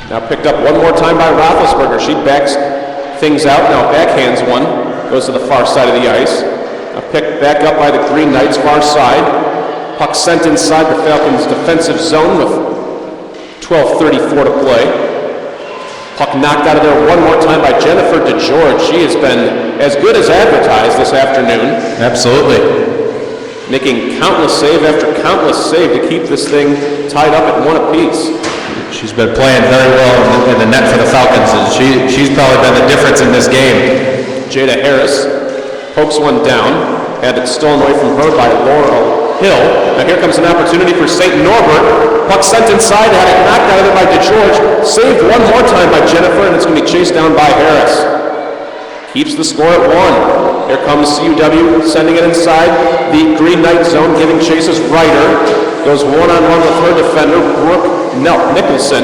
Now picked up one more time by Roethlisberger. She backs things out, now backhands one, goes to the far side of the ice. Now Picked back up by the Green Knights, far side. Puck sent inside the Falcons' defensive zone with 12:34 to play. Puck knocked out of there one more time by Jennifer DeGeorge. She has been as good as advertised this afternoon. Absolutely. Making countless save after countless save to keep this thing tied up at one apiece. She's been playing very well in the net for the Falcons. And she's probably been the difference in this game. Jada Harris pokes one down. Had it stolen away from her by Laurel Hill. Now here comes an opportunity for St. Norbert. Puck sent inside, had it knocked out of there by DeGeorge. Saved one more time by Jennifer, and it's going to be chased down by Harris. Keeps the score at 1. Here comes CUW, sending it inside the Green Knight zone, giving chases Ryder. Goes one-on-one with her defender, Brooke Nicholson.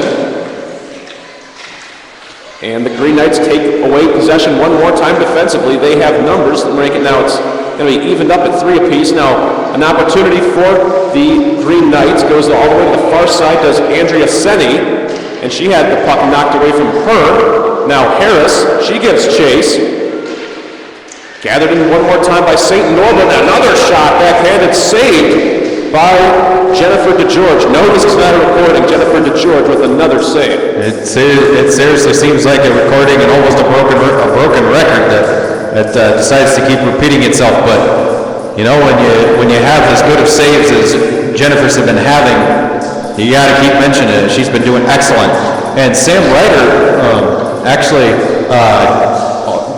And the Green Knights take away possession one more time defensively. They have numbers that make it now. It's going to be evened up at 3 apiece. Now, an opportunity for the Green Knights goes all the way to the far side, does Andrea Senni, and she had the puck knocked away from her. Now Harris, she gives chase. Gathered in one more time by St. Norbert. Another shot, backhanded, saved by Jennifer DeGeorge. No, this is not a recording. Jennifer DeGeorge with another save. It seriously seems like a recording and almost a broken record that decides to keep repeating itself. But you know, when you have as good of saves as Jennifer's have been having, you got to keep mentioning it. She's been doing excellent. And Sam Ryder,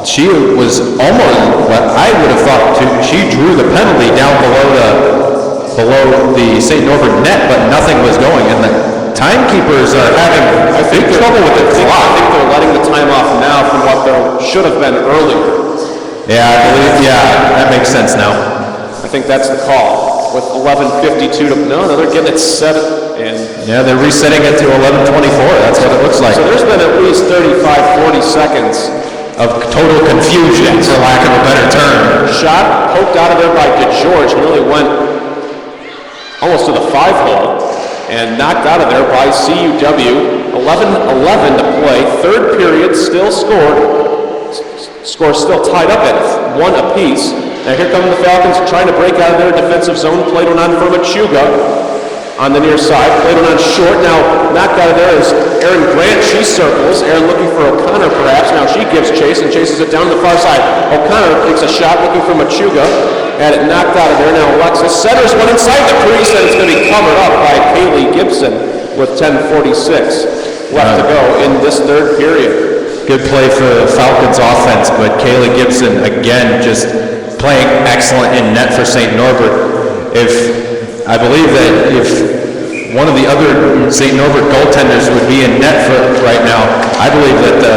she was almost what I would have thought. She drew the penalty down below the St. Norbert net, but nothing was going. And the timekeepers are having big trouble with the clock. I think they're letting the time off now from what there should have been earlier. Yeah, I believe. Yeah, that makes sense now. I think that's the call. With 11:52 to no, they're getting it set, and yeah, they're resetting it to 11:24. That's what it looks like. So there's been at least 35-40 seconds of total confusion, for lack of a better term. Shot poked out of there by DeGeorge, really went almost to the 5-hole, and knocked out of there by CUW. 11:11 to play. Third period still scored. Score still tied up at 1 apiece. Now here come the Falcons trying to break out of their defensive zone. Played one on for Machuga on the near side. Played one on short. Now knocked out of there is Erin Grant. She circles. Erin looking for O'Connor perhaps. Now she gives chase and chases it down the far side. O'Connor takes a shot looking for Machuga. Had it knocked out of there. Now Alexis centers one inside the crease, and it's going to be covered up by Kaylee Gibson with 10:46 left to go in this third period. Good play for the Falcons offense, but Kaylee Gibson, again, just playing excellent in net for St. Norbert. I believe that if one of the other St. Norbert goaltenders would be in net for right now, I believe that the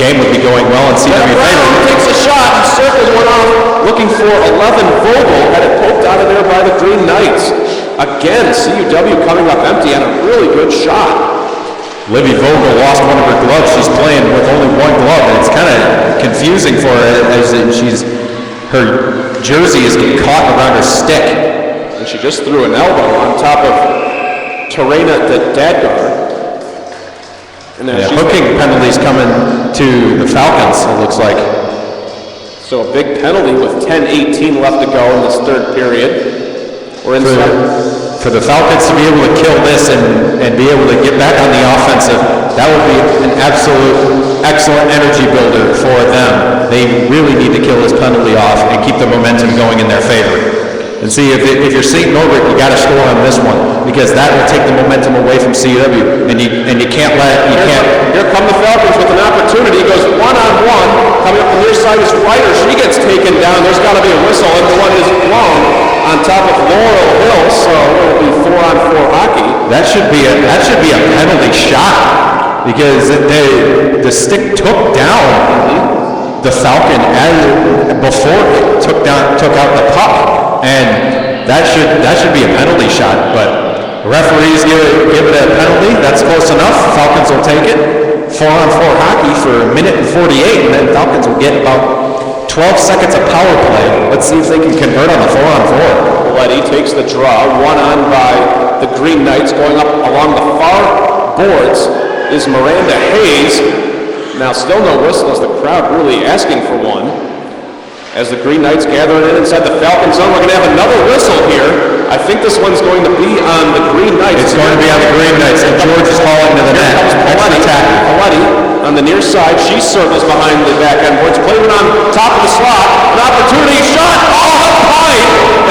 game would be going well in CW favor. Takes a shot and circles one off, looking for 11 Vogel, had it poked out of there by the Green Knights. Again, CUW coming up empty and a really good shot. Livy Vogel lost one of her gloves. She's playing with only one glove, and it's kind of confusing for her as her jersey is getting caught around her stick. And she just threw an elbow on top of Terena Dadgar. And then hooking penalties coming to the Falcons, it looks like. So a big penalty with 10:18 left to go in this third period. We're inside. For the Falcons to be able to kill this and be able to get back on the offensive, that would be an absolute excellent energy builder for them. They really need to kill this penalty off and keep the momentum going in their favor. And see, if you're St. Norbert, you got to score on this one, because that will take the momentum away from CW, and you can't let it. Here come the Falcons with an opportunity. He goes one-on-one. Coming up the near side is Ryder. She gets taken down. There's got to be a whistle, and the one is blown on top of Laurel Hill, so it'll be 4-on-4 hockey. That should be a penalty shot, because the stick took down the Falcon before it took out the puck. And that should be a penalty shot, but referees give it a penalty. That's close enough. Falcons will take it. 4-on-4 hockey for a minute and 48, and then Falcons will get about 12 seconds of power play. Let's see if they can convert on the 4-on-4. Letty takes the draw. One on by the Green Knights. Going up along the far boards is Miranda Hayes. Now still no whistle as the crowd really asking for one. as the Green Knights gather in inside the Falcon zone. We're going to have another whistle here. I think this one's going to be on the Green Knights. It's going to be on the Green Knights, and George is falling to the net. Paletti on the near side. She circles behind the back end boards. Played it on top of the slot. An opportunity shot. All up high.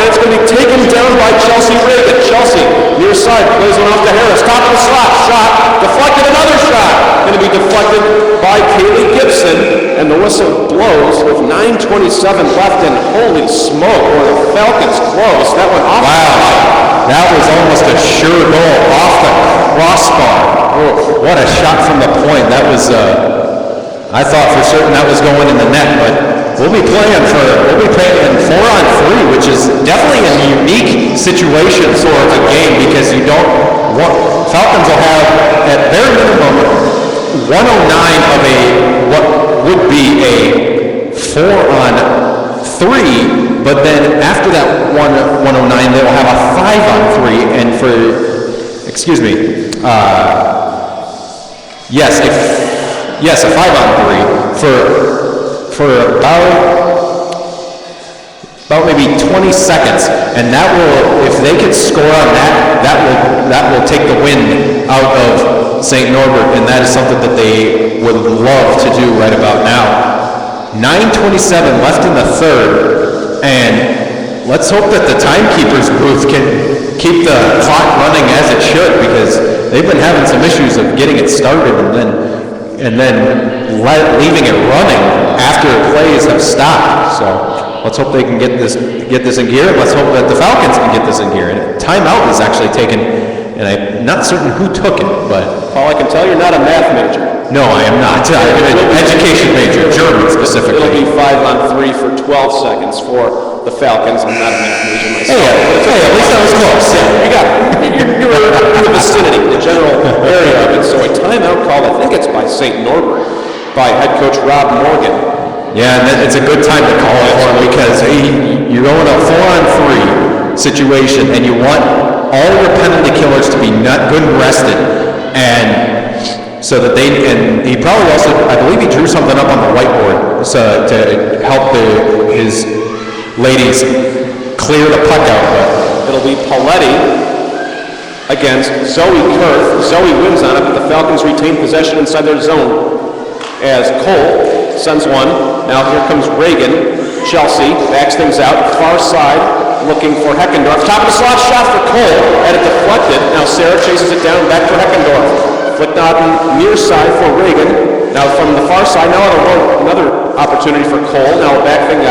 And it's going to be taken down by Chelsea Reagan. Chelsea, near side, plays it off to Harris. Top of the slot. Shot. Deflected. Another shot. Going to be deflected by Kaylee Gibson. And the whistle blows with 9:27 left. And holy smoke, were the Falcons close. That went off. Wow. That was almost a sure goal off the crossbar. Oh, what a shot from the point. That was, I thought for certain that was going in the net, but we'll be playing in 4-on-3, which is definitely a unique situation for a game because you don't want, Falcons will have at their minimum 109 of a, what would be a 4-on-3, but then after that 109, they will have a 5-on-3, and for, excuse me, yes, a 5-on-3 for about maybe 20 seconds, and that will, if they could score on that will take the wind out of St. Norbert, and that is something that they would love to do right about now. 9:27 left in the third, and let's hope that the timekeeper's booth can keep the clock running as it should, because they've been having some issues of getting it started and then leaving it running after plays have stopped. So let's hope they can get this in gear. Let's hope that the Falcons can get this in gear. And timeout was actually taken, and I'm not certain who took it, but Paul, I can tell you're not a math major. no, I am not. I'm an education major, German specifically. It'll be 5-on-3 for 12 seconds for the Falcons. I'm not a math major myself. Hey, at least that was close. Yeah, you got it. You're in the vicinity, the general area of it. So a timeout call, I think it's by St. Norbert, by head coach Rob Morgan. Yeah, and it's a good time to call it for him because you're going a 4-on-3 situation, and you want all your penalty killers to be not good and rested, and so that and he probably also, I believe he drew something up on the whiteboard so to help his ladies clear the puck out. But it'll be Paletti against Zoe Kurth. Zoe wins on it, but the Falcons retain possession inside their zone as Cole sends one. Now here comes Reagan. Chelsea backs things out, far side, looking for Heckendorf. Top of the slot, shot for Cole, and it deflected. Now Sarah chases it down, back for Heckendorf. Flicked out near side for Reagan. Now from the far side, now another opportunity for Cole. Now back things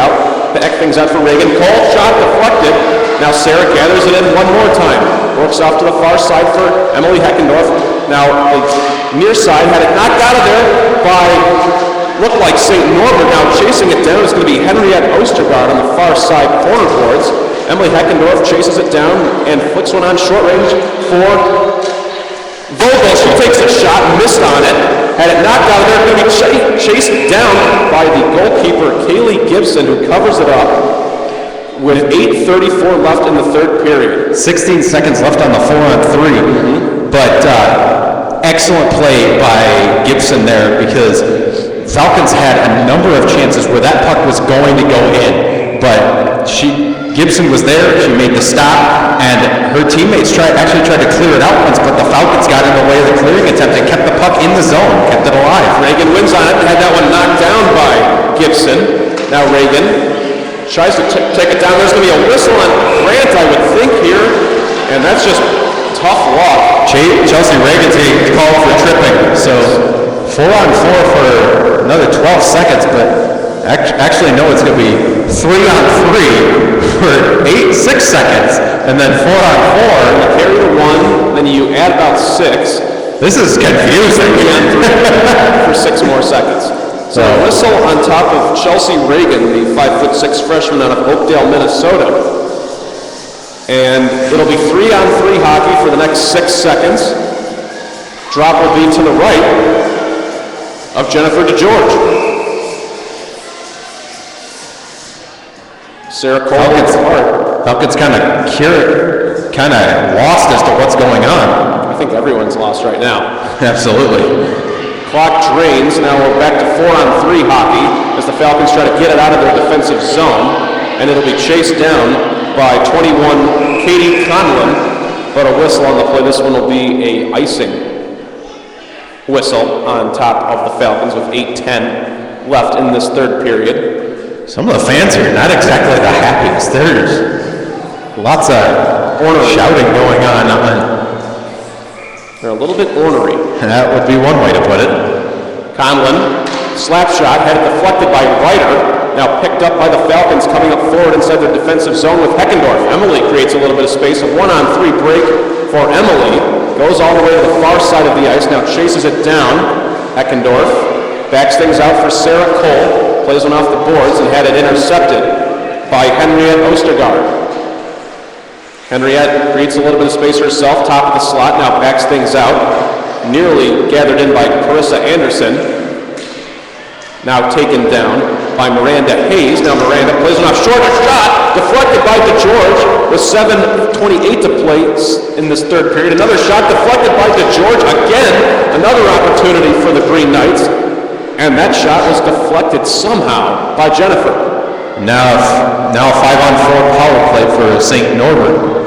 out for Reagan. Cole, shot deflected. Now Sarah gathers it in one more time. Works off to the far side for Emily Heckendorf. Now the near side had it knocked out of there by, looked like St. Norbert. Now chasing it down is going to be Henriette Ostergaard on the far side corner boards. Emily Heckendorf chases it down and flicks one on short range for Vogel. She takes a shot, missed on it. Had it knocked out of there, going to be chased down by the goalkeeper, Kaylee Gibson, who covers it up with 8:34 left in the third period. 16 seconds left on the 4-on-3, but excellent play by Gibson there, because Falcons had a number of chances where that puck was going to go in, but Gibson was there, she made the stop, and her teammates actually tried to clear it out once, but the Falcons got in the way of the clearing attempt and kept the puck in the zone, kept it alive. Reagan wins on it and had that one knocked down by Gibson. Now Reagan tries to take it down. There's going to be a whistle on Grant, I would think, here, and that's just tough luck. Chelsea Reagan's getting called for tripping, so 4-on-4 for another 12 seconds, but actually, no, it's going to be 3-on-3 for 6 seconds, and then 4-on-4. You carry the one, then you add about 6. This is confusing. For 6 more seconds. So a whistle on top of Chelsea Reagan, the 5'6" freshman out of Oakdale, Minnesota. And it'll be 3-on-3 hockey for the next 6 seconds. Drop will be to the right of Jennifer DeGeorge. Sarah Cole gets hard. Falcons kind of lost as to what's going on. I think everyone's lost right now. Absolutely. Clock drains. Now we're back to 4-on-3 hockey as the Falcons try to get it out of their defensive zone. And it'll be chased down by 21, Katie Conlon. But a whistle on the play. This one will be a icing whistle on top of the Falcons with 8:10 left in this third period. Some of the fans here, not exactly the happiest. There's lots of shouting going on. They're a little bit ornery. That would be one way to put it. Conlon, slap shot, had it deflected by Ryder. Now picked up by the Falcons coming up forward inside their defensive zone with Heckendorf. Emily creates a little bit of space. A 1-on-3 break for Emily. Goes all the way to the far side of the ice. Now chases it down. Heckendorf backs things out for Sarah Cole. Plays one off the boards and had it intercepted by Henriette Ostergaard. Henriette creates a little bit of space herself. Top of the slot. Now backs things out. Nearly gathered in by Carissa Anderson. Now taken down by Miranda Hayes. Now Miranda plays one off short. A shot deflected by DeGeorge with 7:28 to play in this third period. Another shot deflected by DeGeorge. Again, another opportunity for the Green Knights. And that shot was deflected somehow by Jennifer. Now a 5-on-4 power play for St. Norbert.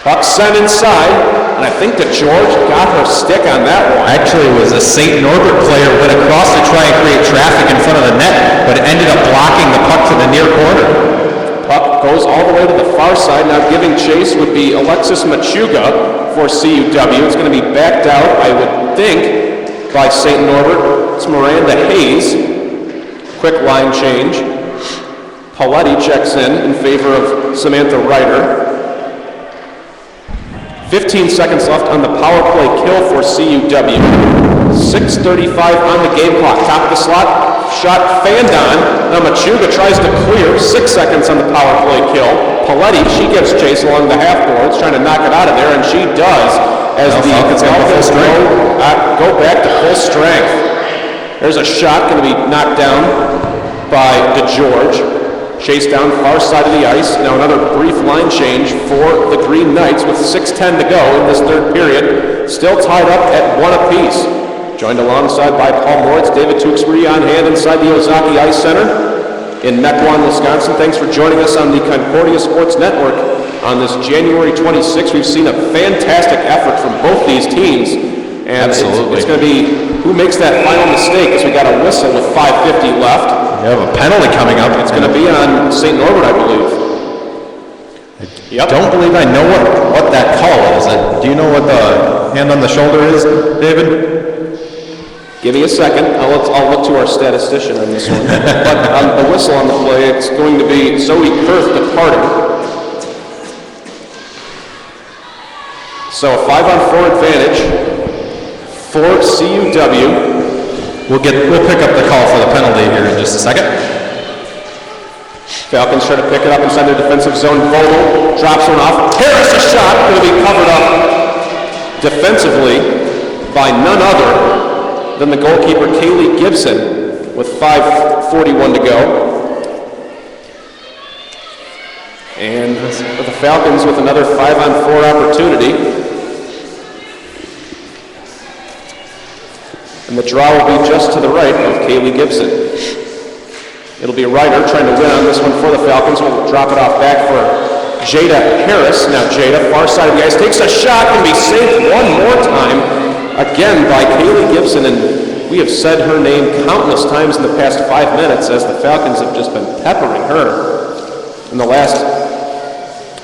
Puck sent inside, and I think DeGeorge got her stick on that one. Actually, it was a St. Norbert player went across to try and create traffic in front of the net, but it ended up blocking the puck to the near corner. Puck goes all the way to the far side. Now giving chase would be Alexis Machuga for CUW. It's going to be backed out, I would think, by St. Norbert. It's Miranda Hayes. Quick line change. Paletti checks in favor of Samantha Ryder. 15 seconds left on the power play kill for CUW. 6:35 on the game clock. Top of the slot, shot fanned on. Now Machuga tries to clear. 6 seconds on the power play kill. Paletti, she gives chase along the half boards, trying to knock it out of there, and she does. As the Falcons go back to full strength. There's a shot going to be knocked down by DeGeorge. Chased down far side of the ice. Now another brief line change for the Green Knights with 6:10 to go in this third period. Still tied up at 1 apiece. Joined alongside by Paul Moritz, David Tewksbury on hand inside the Ozaki Ice Center in Mequon, Wisconsin. Thanks for joining us on the Concordia Sports Network on this January 26th. We've seen a fantastic effort from both these teams. And it's going to be who makes that final mistake as we got a whistle with 5:50 left. We have a penalty coming up. It's going to be on St. Norbert, I believe. I don't believe I know what that call is. Do you know what the hand on the shoulder is, David? Give me a second. I'll look to our statistician on this one. But on the whistle on the play, it's going to be Zoe Kurth departing. So a 5-on-4 advantage for CUW. We'll pick up the call for the penalty here in just a second. Falcons try to pick it up inside their defensive zone. Vogel drops one off. Harris, a shot, going to be covered up defensively by none other than the goalkeeper Kaylee Gibson with 5:41 to go. And the Falcons with another 5-on-4 opportunity. And the draw will be just to the right of Kaylee Gibson. It'll be Ryder trying to win on this one for the Falcons. We'll drop it off back for Jada Harris. Now Jada, far side of the ice, takes a shot and be saved one more time. Again by Kaylee Gibson. And we have said her name countless times in the past 5 minutes as the Falcons have just been peppering her in the last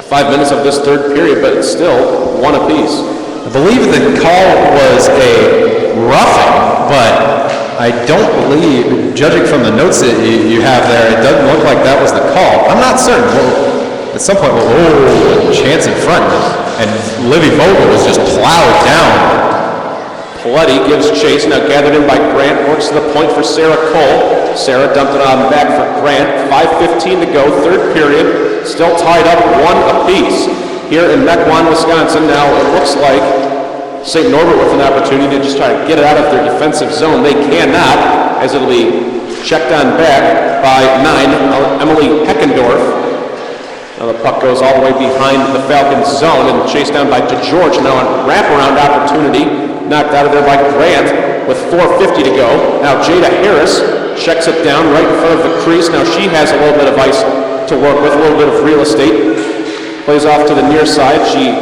5 minutes of this third period, but it's still 1 apiece. I believe the call was a roughing, but I don't believe, judging from the notes that you have there, it doesn't look like that was the call. I'm not certain. Well, at some point, chance in front, and Livy Vogel was just plowed down. Paletti gives chase, now gathered in by Grant, works to the point for Sarah Cole. Sarah dumped it on back for Grant. 5:15 to go, third period, still tied up 1 apiece here in Mequon, Wisconsin. Now it looks like St. Norbert with an opportunity to just try to get it out of their defensive zone. They cannot, as it'll be checked on back by 9, Emily Heckendorf. Now the puck goes all the way behind the Falcons' zone and chased down by DeGeorge. Now a wraparound opportunity knocked out of there by Grant with 4:50 to go. Now Jada Harris checks it down right in front of the crease. Now she has a little bit of ice to work with, a little bit of real estate. Plays off to the near side. She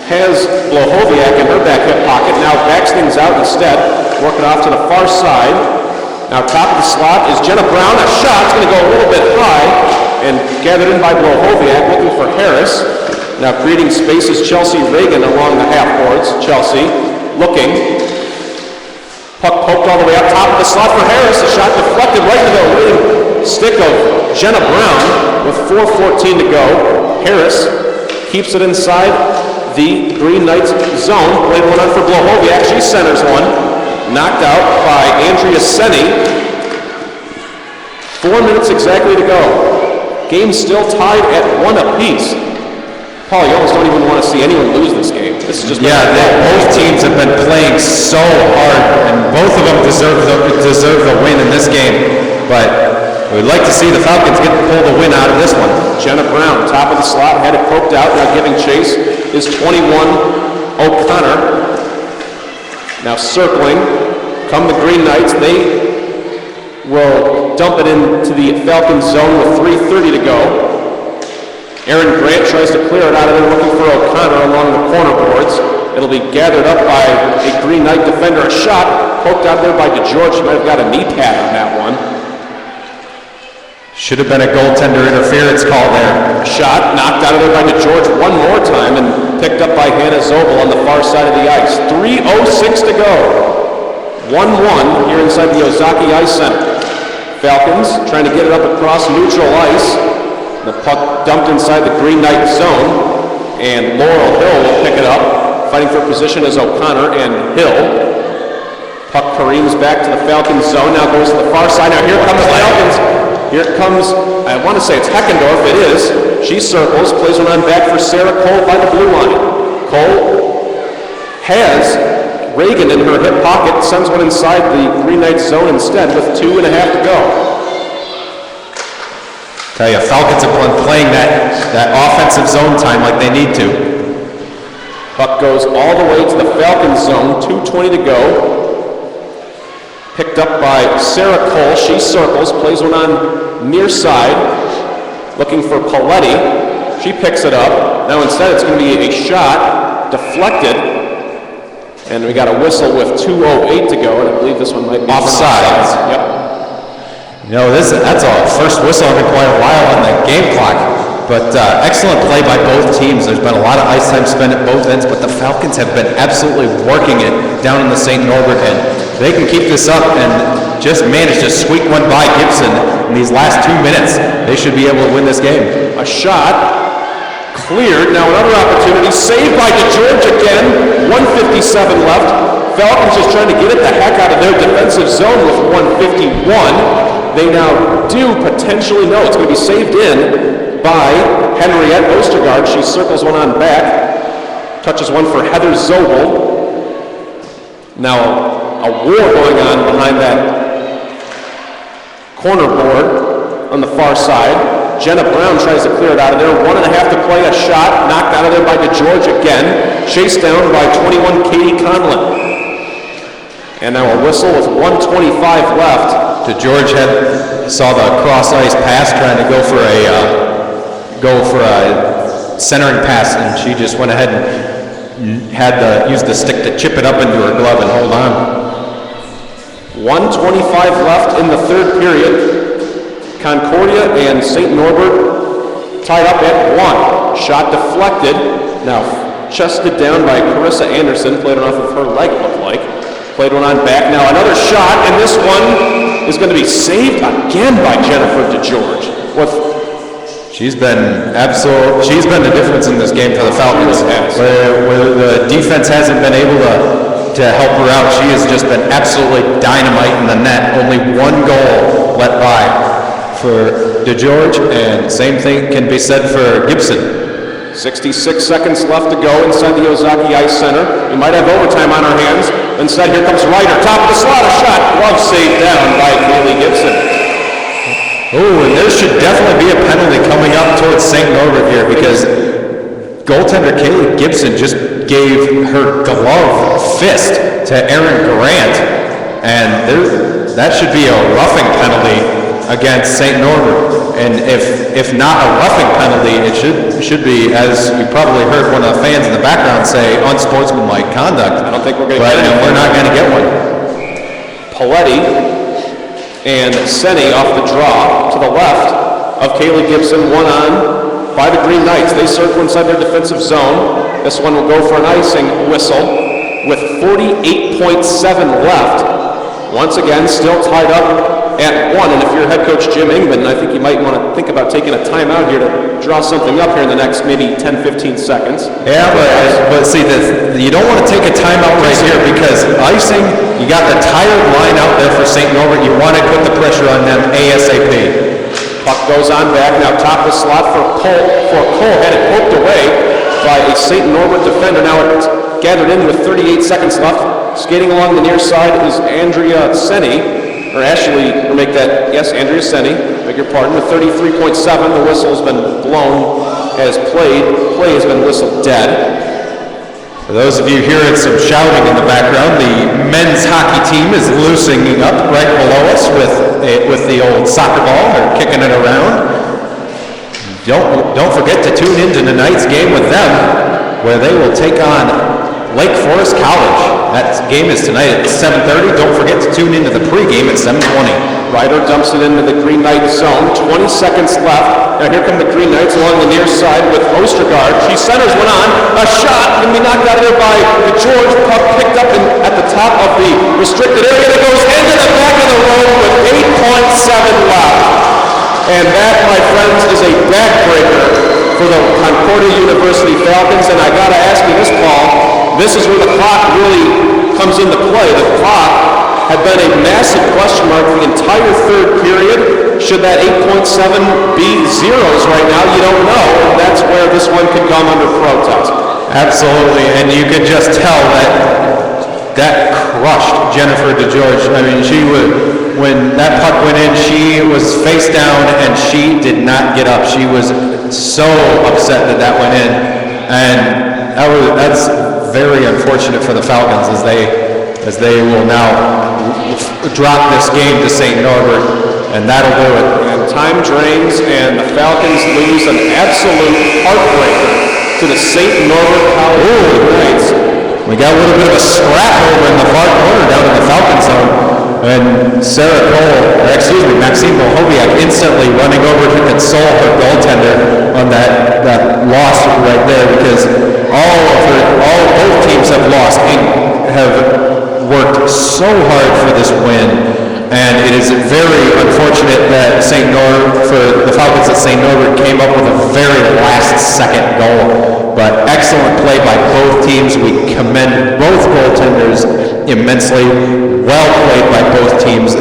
has Blohoviak in her back hip pocket. Now backs things out instead, working off to the far side. Now top of the slot is Jenna Brown. A shot's going to go a little bit high and gathered in by Blohoviak, looking for Harris. Now creating space is Chelsea Reagan along the half boards. Chelsea looking. Puck poked all the way up top of the slot for Harris. A shot deflected right into the leading stick of Jenna Brown with 4:14 to go. Harris keeps it inside the Green Knights zone. Played one on for Blohoviak. She centers one. Knocked out by Andrea Senni. 4 minutes exactly to go. Game still tied at 1 apiece. Paul, you almost don't even want to see anyone lose this game. This is just both teams have been playing so hard, and both of them deserve the win in this game. But we'd like to see the Falcons pull the win out of this one. Jenna Brown, top of the slot, had it poked out. Now giving chase is 21 O'Connor. Now circling, come the Green Knights. They will dump it into the Falcons zone with 3:30 to go. Aaron Grant tries to clear it out of there, looking for O'Connor along the corner boards. It'll be gathered up by a Green Knight defender. A shot poked out there by DeGeorge. She might have got a knee pad on that one. Should have been a goaltender interference call there. A shot knocked out of there by DeGeorge one more time and picked up by Hannah Zobel on the far side of the ice. 3:06 to go. 1-1 here inside the Ozaki Ice Center. Falcons trying to get it up across neutral ice. The puck dumped inside the Green Knight zone, and Laurel Hill will pick it up. Fighting for position is O'Connor and Hill. Puck careens back to the Falcons zone, now goes to the far side. Now here comes the Falcons. Here it comes, I want to say it's Heckendorf, it is. She circles, plays one on back for Sarah Cole by the blue line. Cole has Reagan in her hip pocket, sends one inside the Green Knight zone instead with 2.5 to go. Tell you, Falcons have been playing that offensive zone time like they need to. Puck goes all the way to the Falcons zone, 2:20 to go. Picked up by Sarah Cole. She circles, plays one on near side, looking for Paletti. She picks it up. Now instead it's going to be a shot, deflected, and we got a whistle with 2:08 to go, and I believe this one might be offsides. Yep. You know, that's our first whistle in quite a while on the game clock. But excellent play by both teams. There's been a lot of ice time spent at both ends, but the Falcons have been absolutely working it down in the St. Norbert end. They can keep this up and just manage to squeak one by Gibson in these last 2 minutes. They should be able to win this game. A shot cleared. Now another opportunity. Saved by DeGeorge again. 1:57 left. Falcons just trying to get it the heck out of their defensive zone with 1:51. They now do potentially know it's going to be saved in by Henriette Ostergaard. She circles one on back, touches one for Heather Zobel. Now a war going on behind that corner board on the far side. Jenna Brown tries to clear it out of there. 1.5 to play, a shot knocked out of there by DeGeorge again. Chased down by 21 Katie Conlon. And now a whistle with 1:25 left. DeGeorge saw the cross ice pass, trying to go for a centering pass, and she just went ahead and used the stick to chip it up into her glove and hold on. 1:25 left in the third period. Concordia and St. Norbert tied up at 1. Shot deflected. Now chested down by Carissa Anderson. Played it off of her leg, it looked like. Played one on back. Now another shot, and this one is going to be saved again by Jennifer DeGeorge. She's been the difference in this game for the Falcons. Where the defense hasn't been able to help her out, she has just been absolutely dynamite in the net. Only one goal let by for DeGeorge, and same thing can be said for Gibson. 66 seconds left to go inside the Ozaki Ice Center. We might have overtime on our hands. Instead, here comes Ryder, top of the slot, a shot. Glove saved down by Kaylee Gibson. Oh, and there should definitely be a penalty coming up towards St. Norbert here, because goaltender Kaylee Gibson just gave her glove fist to Aaron Grant, and that should be a roughing penalty against St. Norbert. And if not a roughing penalty, it should be, as you probably heard one of the fans in the background say, unsportsmanlike conduct. I don't think we're going to get it. We're not going to get one. Paletti and Senni off the draw to the left of Kaylee Gibson, one on by the Green Knights. They circle inside their defensive zone. This one will go for an icing whistle with 48.7 left. Once again, still tied up at 1, and if you're head coach Jim Ingman, I think you might want to think about taking a timeout here to draw something up here in the next maybe 10-15 seconds. Yeah, but see, you don't want to take a timeout right here because icing, you got the tired line out there for St. Norbert. You want to put the pressure on them ASAP. Puck goes on back, now top of the slot for Cole, had it poked away by a St. Norbert defender. Now it's gathered in with 38 seconds left. Skating along the near side is Andrea Senni. Andrea Senni, beg your pardon, with 33.7. The whistle has been blown as play has been whistled dead. For those of you hearing some shouting in the background, the men's hockey team is loosening up right below us with the old soccer ball. They're kicking it around. Don't forget to tune in to tonight's game with them, where they will take on Lake Forest College. That game is tonight at 7:30. Don't forget to tune into the pregame at 7:20. Ryder dumps it into the Green Knight zone. 20 seconds left. Now here come the Green Knights along the near side with Ostergaard. She centers one on. A shot can be knocked out of there by the George. Puck picked up at the top of the restricted area that goes into the back of the road with 8.7 left. And that, my friends, is a backbreaker for the Concordia University Falcons. And I gotta ask you this, Paul. This is where the clock really comes into play. The clock had been a massive question mark for the entire third period. Should that 8.7 be zeros right now? You don't know. And that's where this one could come under protest. Absolutely, and you could just tell that crushed Jennifer DeGeorge. I mean, when that puck went in, she was face down and she did not get up. She was so upset that went in, and that's very unfortunate for the Falcons as they will now drop this game to St. Norbert, and that'll do it. And time drains, and the Falcons lose an absolute heartbreaker to the St. Norbert College Knights. We got a little bit of a scrap over in the far corner down in the Falcon zone, and Maxine Bohoviak instantly running over to console her goaltender on that loss right there, because both teams have lost and have worked so hard for this win, and it is very unfortunate that for the Falcons at St. Norbert came up with a very last-second goal. But excellent play by both teams. We commend both goaltenders immensely. Well played by both teams.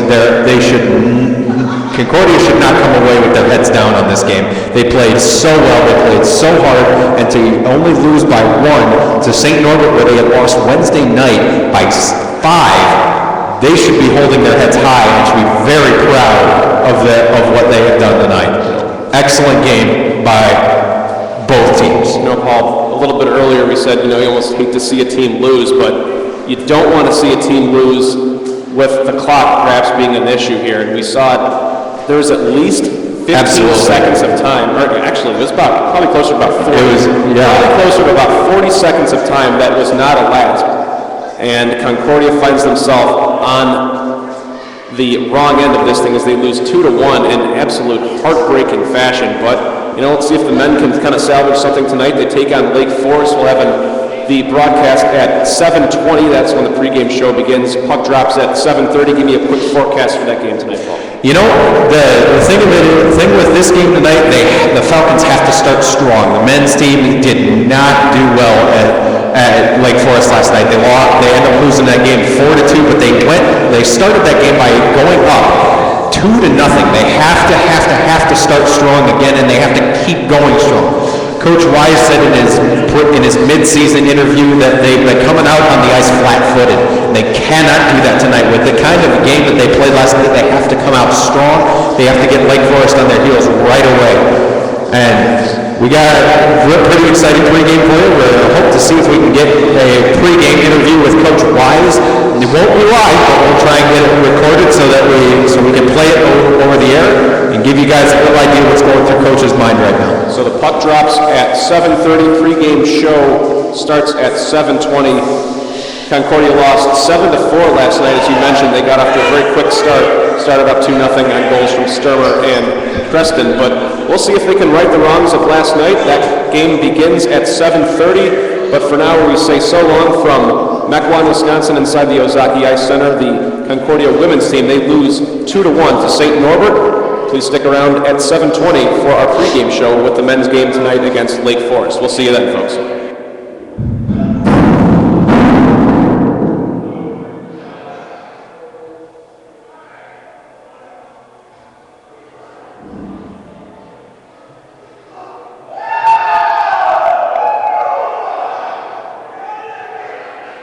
Concordia should not come away with their heads down on this game. They played so well, they played so hard, and to only lose by 1 to St. Norbert, where they had lost Wednesday night by 5, they should be holding their heads high and should be very proud of what they have done tonight. Excellent game by both teams. You know, Paul, a little bit earlier we said, you almost hate to see a team lose, but you don't want to see a team lose with the clock perhaps being an issue here. And we saw it, there was at least 15 seconds of time, or actually it was probably closer to about 40. Probably closer to about 40 seconds of time that was not elapsed. And Concordia finds themselves on the wrong end of this thing as they lose 2-1 in absolute heartbreaking fashion. But let's see if the men can kind of salvage something tonight. They take on Lake Forest. We'll have the broadcast at 7:20. That's when the pregame show begins. Puck drops at 7:30. Give me a quick forecast for that game tonight, Paul. The thing with this game tonight, the Falcons have to start strong. The men's team did not do well at Lake Forest last night. They ended up losing that game 4-2, but they started that game by going up 2-0. They have to start strong again, and they have to keep going strong. Coach Wise said in his mid-season interview that they've been coming out on the ice flat-footed. They cannot do that tonight. With the kind of game that they played last night, they have to come out strong. They have to get Lake Forest on their heels right away. And we got a pretty exciting pregame for you. We hope to see if we can get a pregame interview with Coach Wise. It won't be live, but we'll try and get it recorded so we can play it over the air and give you guys a little idea what's going through Coach's mind right now. So the puck drops at 7:30. Pregame show starts at 7:20. Concordia lost 7-4 last night, as you mentioned. They got off to a very quick start. Started up 2-0 on goals from Sturmer and Preston. But we'll see if they can right the wrongs of last night. That game begins at 7:30. But for now, we say so long from Mequon, Wisconsin, inside the Ozaki Ice Center. The Concordia women's team, they lose 2-1 to St. Norbert. Please stick around at 7:20 for our pregame show with the men's game tonight against Lake Forest. We'll see you then, folks.